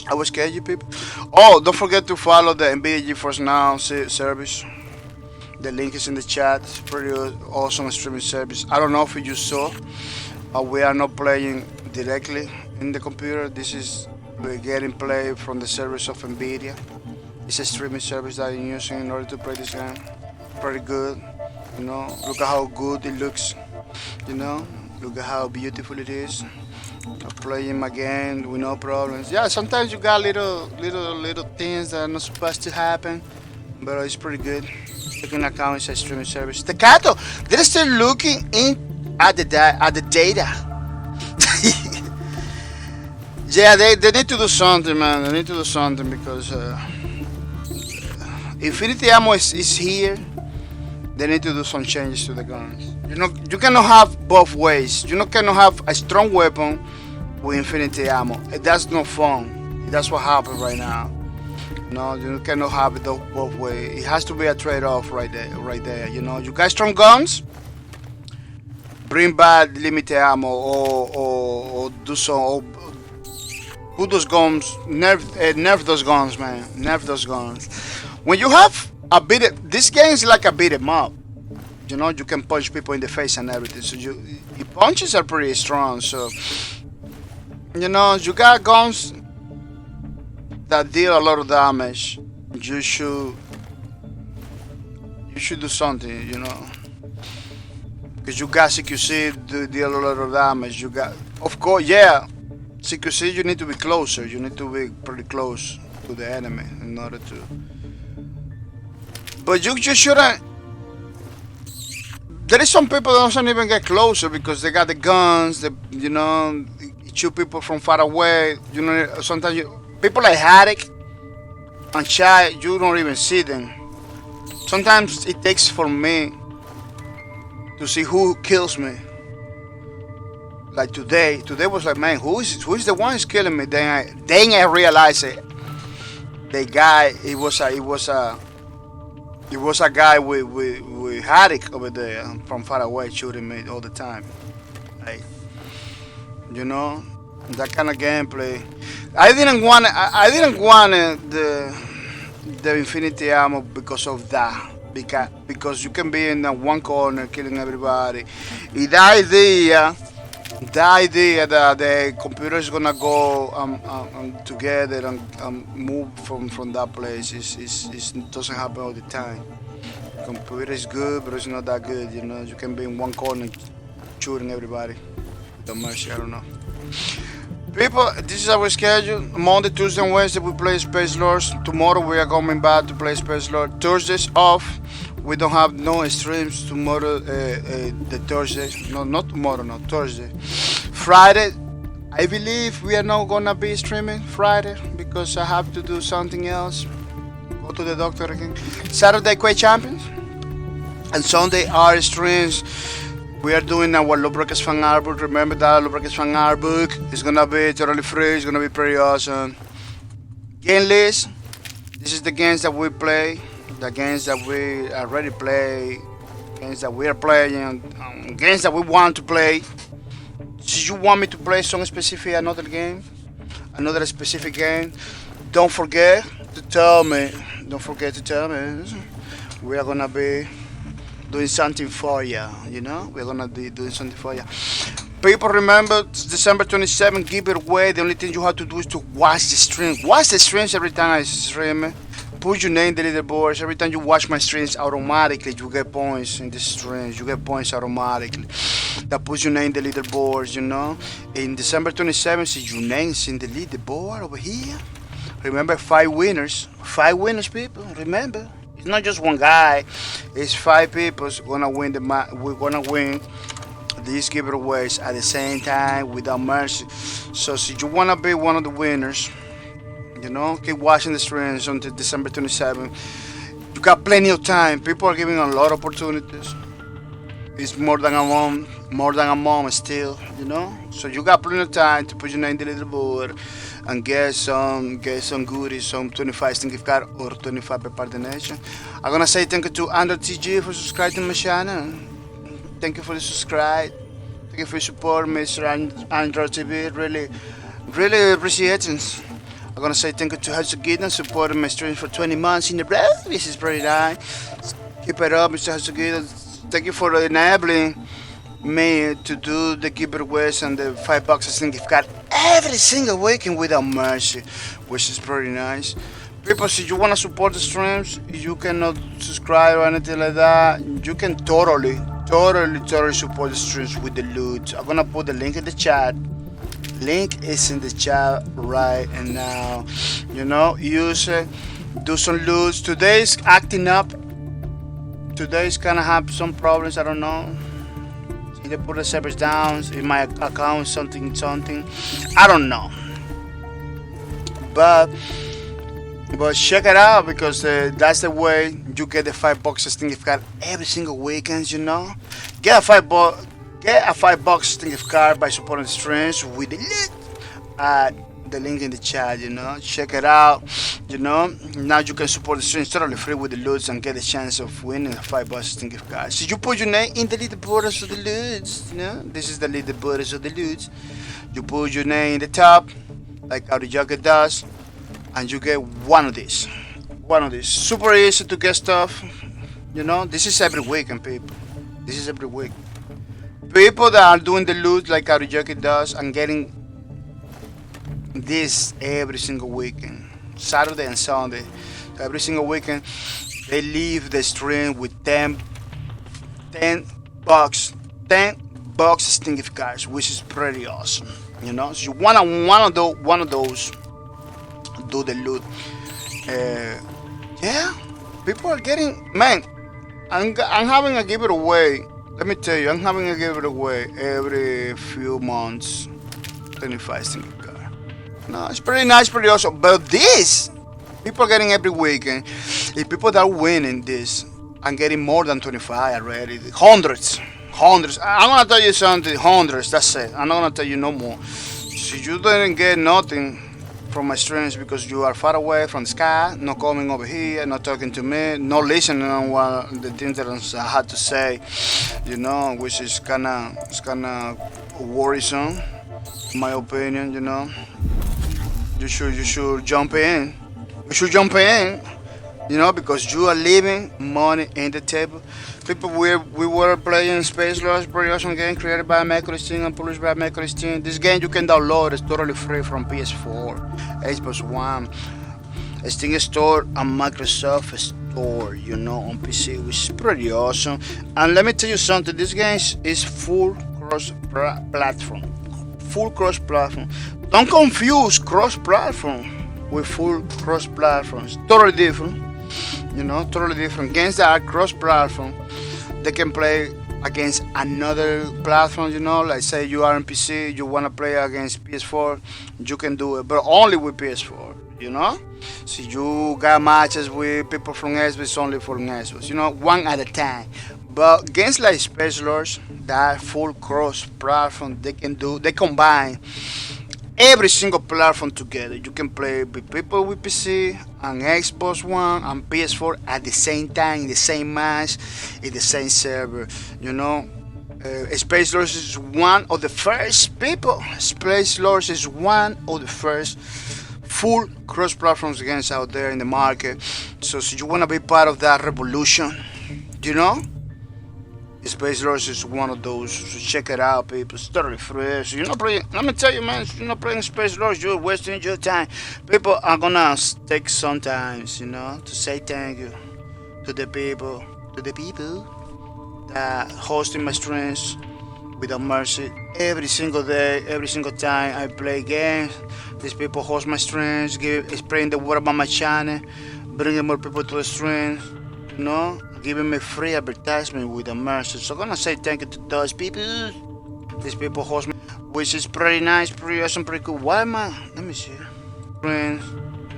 I was scared you people. Oh, don't forget to follow the NVIDIA GeForce Now service. The link is in the chat. It's pretty awesome streaming service. I don't know if you saw. We are not playing directly in the computer. This is we're getting play from the service of NVIDIA. It's a streaming service that I'm using in order to play this game. Pretty good, you know. Look at how good it looks, you know. Look at how beautiful it is. I'm playing my game with no problems. Yeah, sometimes you got little things that are not supposed to happen, but it's pretty good. Taking account is a streaming service. The Cato, they're still looking at the data. Yeah, they need to do something, man. They need to do something because infinity ammo is here. They need to do some changes to the guns. You know, you cannot have both ways. You cannot have a strong weapon with infinity ammo. That's no fun. That's what happened right now. No, you cannot have it both ways. It has to be a trade-off right there. You know, you got strong guns. Bring back limited ammo or do some. Or put those guns, nerf those guns, man. Nerf those guns. When you have a this game is like a beat 'em up. You know, you can punch people in the face and everything. So your punches are pretty strong. So you know, you got guns that deal a lot of damage. You should do something. You know, because you got CQC to deal a lot of damage. You got, of course, yeah. CQC, you need to be closer. You need to be pretty close to the enemy in order to. But you just shouldn't. There is some people that don't even get closer because they got the guns. You know, shoot people from far away. You know, sometimes people like Haddock and Chai, you don't even see them. Sometimes it takes for me to see who kills me. Like today was like, man, who is the one who's killing me? Then I realized it. The guy, it was a guy with Haddock over there from far away shooting me all the time. Like, you know, that kind of gameplay. I didn't want the infinity ammo because of that. Because you can be in one corner killing everybody. The idea that the computer is gonna go together and move from that place doesn't happen all the time. Computer is good, but it's not that good. You know, you can be in one corner shooting everybody. The mercy, I don't know. People, this is our schedule. Monday, Tuesday, and Wednesday we play Spacelords. Tomorrow we are coming back to play Spacelords. Thursdays off. We don't have no streams tomorrow. The Thursday, no, not tomorrow, no Thursday. Friday, I believe we are not gonna be streaming Friday because I have to do something else. Go to the doctor again. Saturday, Quake Champions, and Sunday our streams. We are doing our Lubricants fan art book. Remember that Lubricants fan art book? It's gonna be totally free. It's gonna be pretty awesome. Game list. This is the games that we play. The games that we already play. Games that we are playing. Games that we want to play. Do you want me to play some specific another game? Another specific game? Don't forget to tell me. Don't forget to tell me. We are gonna be doing something for you, you know? We're gonna be doing something for you. People, remember, December 27th, give it away. The only thing you have to do is to watch the stream. Watch the streams every time I stream. Put your name in the leaderboards. Every time you watch my streams, automatically you get points in the streams. You get points automatically. That puts your name in the leaderboards, you know? In December 27th, see your name's in the leaderboard over here. Remember, 5 winners. 5 winners, people. Remember. It's not just one guy. It's 5 people gonna win we're gonna win these giveaways at the same time without mercy. So if you wanna be one of the winners, you know, keep watching the streams until December 27th. You got plenty of time. People are giving a lot of opportunities. It's more than a month still, you know. So you got plenty of time to put your name in the leaderboard and get some goodies, some 25 Steam gift card or 25 per part donation. I'm gonna say thank you to Android TG for subscribing to my channel. Thank you for the subscribe. Thank you for your support, Mr. Android TV. Really appreciate it. I'm gonna say thank you to Hatsugidan supporting my streams for 20 months in a row. This is pretty nice. Keep it up, Mr. Hatsugidan. Thank you for enabling me to do the giveaways and the $5 Steam gift card every single weekend without mercy, which is pretty nice. People, if you want to support the streams, you cannot subscribe or anything like that. You can totally support the streams with the loot. I'm gonna put the link in the chat. Link is in the chat right now. You know, use it, do some loots. Today's acting up. Today's gonna have some problems. I don't know. They put the servers down in my account, something. I don't know. But check it out because that's the way you get the $5 Steam gift card every single weekend. You know, get a $5 Steam gift card by supporting the streams with the link. The link in the chat, you know, check it out. You know, now you can support the streams totally free with the loots and get a chance of winning a $5 Steam gift card. So you put your name in the leaderboards of the loots. You know, this is the leaderboards of the loots. You put your name in the top, like how the jacket does, and you get one of these. Super easy to get stuff. You know, this is every weekend, people. This is every week. People that are doing the loot like how the jacket does and getting this every single weekend, Saturday and Sunday. So every single weekend, they leave the stream with 10 bucks stingy cards, which is pretty awesome. You know, so you want one of those do the loot. Yeah, people are getting, man. I'm having a give it away. Let me tell you, I'm having a give it away every few months. 25 stingy card. No, it's pretty nice, pretty awesome. But this, people are getting every weekend. If people that are winning this and getting more than 25 already, hundreds. I'm gonna tell you something, hundreds. That's it. I'm not gonna tell you no more. So you didn't get nothing from my streams because you are far away from the sky, not coming over here, not talking to me, not listening on what the things that I had to say, you know, which is kinda worrisome, in my opinion, you know. You should jump in. You should jump in, you know, because you are leaving money in the table. People, we were playing Spacelords, pretty awesome game created by Antagonist team and published by Antagonist team. This game you can download, it's totally free from PS4, Xbox One, Steam Store, and Microsoft Store, you know, on PC, which is pretty awesome. And let me tell you something, this game is full cross-platform. Full cross-platform. Don't confuse cross-platform with full cross-platform. It's totally different. You know, totally different. Games that are cross-platform, they can play against another platform, you know, like say you are on PC, you want to play against PS4, you can do it, but only with PS4, you know? So you got matches with people from Xbox, only for Xbox, you know, one at a time. But games like Spacelords, that full cross-platform, they combine every single platform together. You can play with people with PC and Xbox One and PS4 at the same time, in the same match, in the same server. You know, Spacelords is one of the first people. Spacelords is one of the first full cross-platform games out there in the market. So you want to be part of that revolution, you know? Spacelords is one of those, so check it out, people. It's totally free. So you're not playing, let me tell you, man, if you're not playing Spacelords, you're wasting your time. People are gonna take sometimes, you know, to say thank you to the people that hosting my streams without mercy. Every single day, every single time I play games, these people host my streams, spreading the word about my channel, bringing more people to the streams, you know, giving me free advertisement with a mercy. So I'm gonna say thank you to those people. These people host me, which is pretty nice, pretty awesome, pretty cool. Why am I? Let me see. Friends,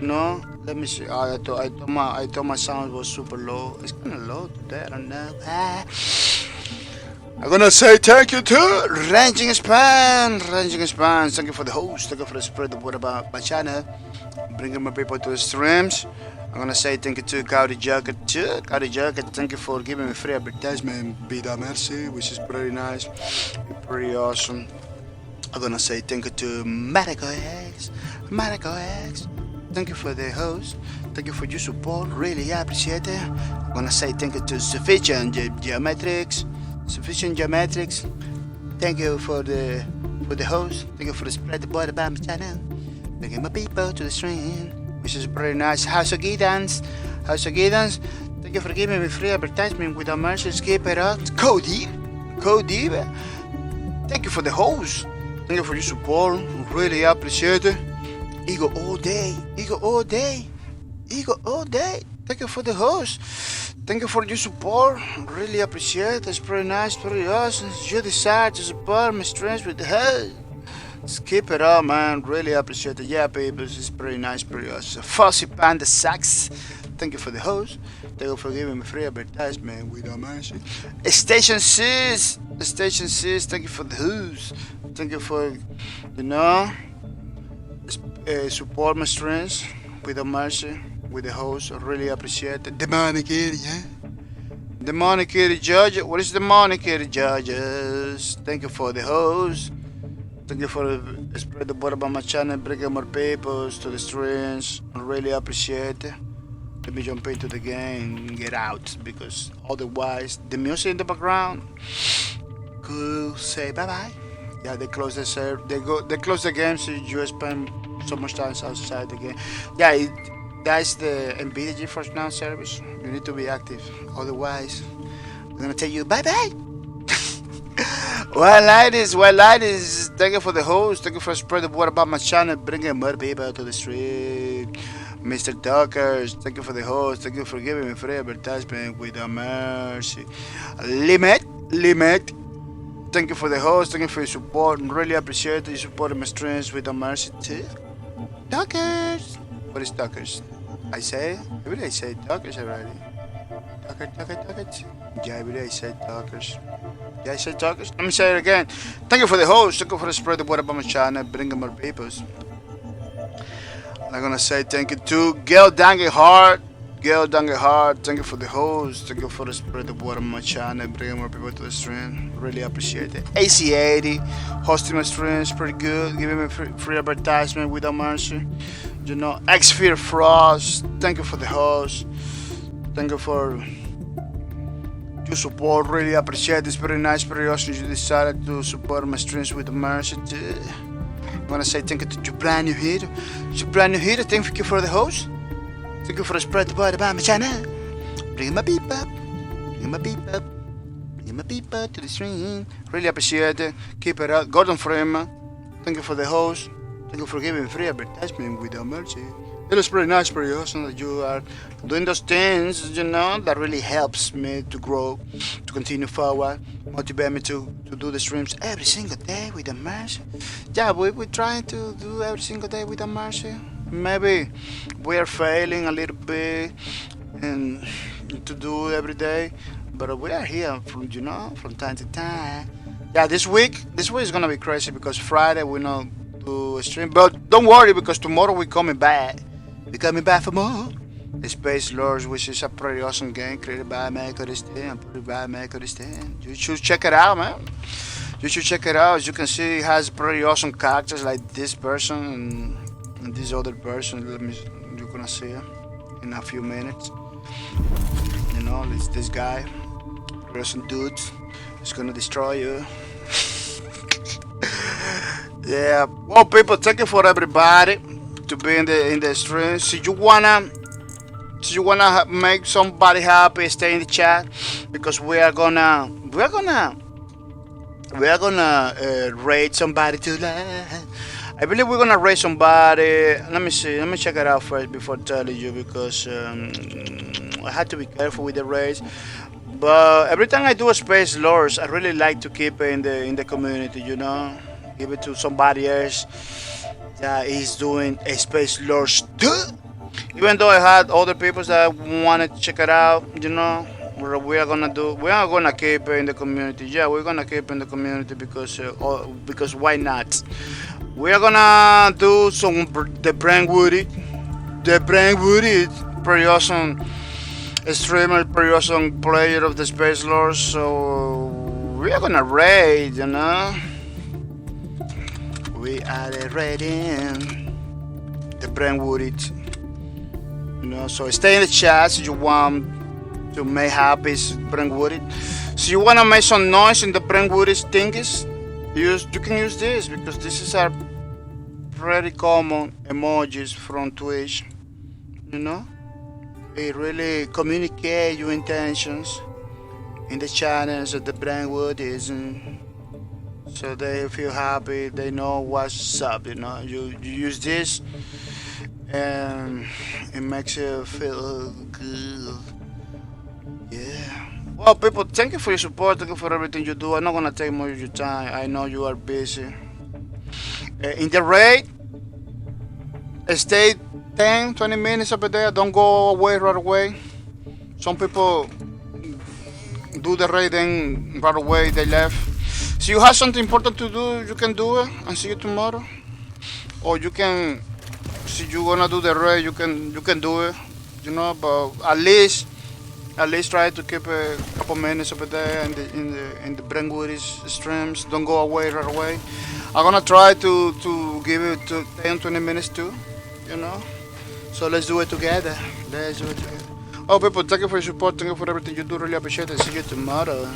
no. Let me see. I thought my sound was super low. It's kind of low today. I don't know. I'm gonna say thank you to Ranging Span. Thank you for the host. Thank you for the spread the word about my channel, bringing my people to the streams. I'm gonna say thank you to Cowdy Jacket too. Cowdy Jacket, thank you for giving me free advertisement. Be that mercy, which is pretty nice, pretty awesome. I'm gonna say thank you to Medical X. Thank you for the host. Thank you for your support. Really appreciate it. I'm gonna say thank you to Sufficient Geometrics. Thank you for the host. Thank you for the spread the word about my channel. Bringing my people to the stream, which is pretty nice. House of Guidance. Thank you for giving me free advertisement without mercy. Keep it up. Cody. Thank you for the host. Thank you for your support. Really appreciate it. Ego all day. Thank you for the host. Thank you for your support. Really appreciate it. It's pretty nice, pretty awesome. You decide to support my streams with the host. Just keep it up, man. Really appreciate it. Yeah, people, it's pretty nice, pretty awesome. Fussy Panda Sax. Thank you for the host. Thank you for giving me free advertisement without mercy. Station 6. Thank you for the host. Thank you for, you know, support my streams without mercy with the host. I really appreciate it. Demonic Kitty, yeah? Demonic Kitty Judge. What is Demonic Kitty Judges? Thank you for the host. Thank you for spread the word about my channel, bringing more people to the streams. I really appreciate it. Let me jump into the game and get out because otherwise the music in the background could say bye bye. Yeah, they close the server. They close the game, so you spend so much time outside the game. Yeah, that's the NVIDIA GeForce Now service. You need to be active, otherwise I'm gonna tell you bye bye. Well, ladies, thank you for the host. Thank you for spreading the word about my channel, bringing more people to the stream. Mr. Talkers, thank you for the host. Thank you for giving me free advertisement with a mercy. Limit. Thank you for the host. Thank you for your support. Really appreciate you supporting my streams with a mercy too. Talkers. What is Talkers? I say Talkers already. Talkers. Yeah, every day I say Talkers. Yeah, I say Talkers. Let me say it again. Thank you for the host. Thank you for spreading the word about my channel, bringing more people. I'm gonna say thank you to Gail Dangeheart. Thank you for the host. Thank you for spreading the word on my channel, bringing more people to the stream. Really appreciate it. AC80 hosting my streams, pretty good. Giving me free advertisement without mercy. You know, Xfear Frost. Thank you for the host. Thank you for your support. Really appreciate it. It's very nice, very awesome. You decided to support my streams with mercy too. I want to say thank you to your brand new hero. Thank you for the host. Thank you for spreading the word about my channel. Bring my people to the stream. Really appreciate it. Keep it up. Gordon Freeman. Thank you for the host. Thank you for giving free advertisement without mercy. It is pretty nice, pretty awesome that you are doing those things, you know, that really helps me to grow, to continue forward, motivate me to do the streams every single day with the mercy. Yeah, we're trying to do every single day with the mercy. Maybe we are failing a little bit and to do every day, but we are here from time to time. Yeah, this week is gonna be crazy because Friday we not do a stream, but don't worry because tomorrow we're coming back. We're coming back for more. The Spacelords, which is a pretty awesome game created by Antagonist and put by Antagonist. You should check it out, man. You should check it out. As you can see, it has pretty awesome characters like this person and this other person. You're gonna see it in a few minutes. You know, it's this guy, awesome dude. It's gonna destroy you. Yeah. Well, people, thank you for everybody to be in the stream. So you wanna make somebody happy, stay in the chat because we are gonna raid somebody tonight. I believe we're gonna raid somebody. Let me see. Let me check it out first before telling you because I had to be careful with the raids. But every time I do a Spacelords, I really like to keep it in the community. You know, give it to somebody else that is doing a Spacelords too. Even though I had other people that wanted to check it out, you know, we are gonna keep it in the community. Yeah, we're gonna keep it in the community because why not? We are gonna do the Brand Woody, pretty awesome streamer, pretty awesome player of the Spacelords. So we are gonna raid, you know. We are raiding the Brand Woody. You know, so stay in the chat if you want to make happy Brand Woody. So you wanna make some noise in the Brand Woody thingies? You can use this because this is a pretty common emojis from Twitch. You know, it really communicate your intentions in the channels of the Brand Woodies, and so they feel happy. They know what's up. You know, you use this, and it makes you feel good. Yeah. Well, people, thank you for your support. Thank you for everything you do. I'm not gonna take more of your time. I know you are busy. In the raid, stay 10-20 minutes over there. Don't go away right away. Some people do the raid and right away they left. So you have something important to do, you can do it and see you tomorrow. Or you can, if you're gonna do the raid, you can do it. You know, but at least At least try to keep a couple minutes over there in the Brentwood streams. Don't go away right away. I'm gonna try to give it to 10-20 minutes too, you know. So let's do it together. Let's do it together. Oh, people, thank you for your support. Thank you for everything you do. Really appreciate it. See you tomorrow.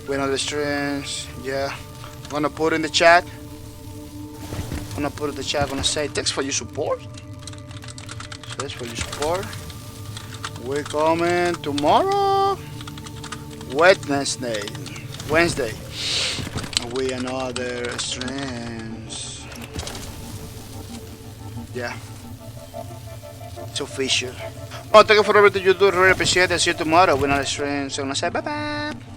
With another streams. Yeah. I'm gonna put in the chat. I'm gonna put in the chat. I'm gonna say thanks for your support. Thanks for your support. We're coming tomorrow, Wednesday. We another streams. Yeah, it's official. Oh, thank you for everything you do. Really appreciate it. See you tomorrow with another streams. So I'm gonna say bye bye.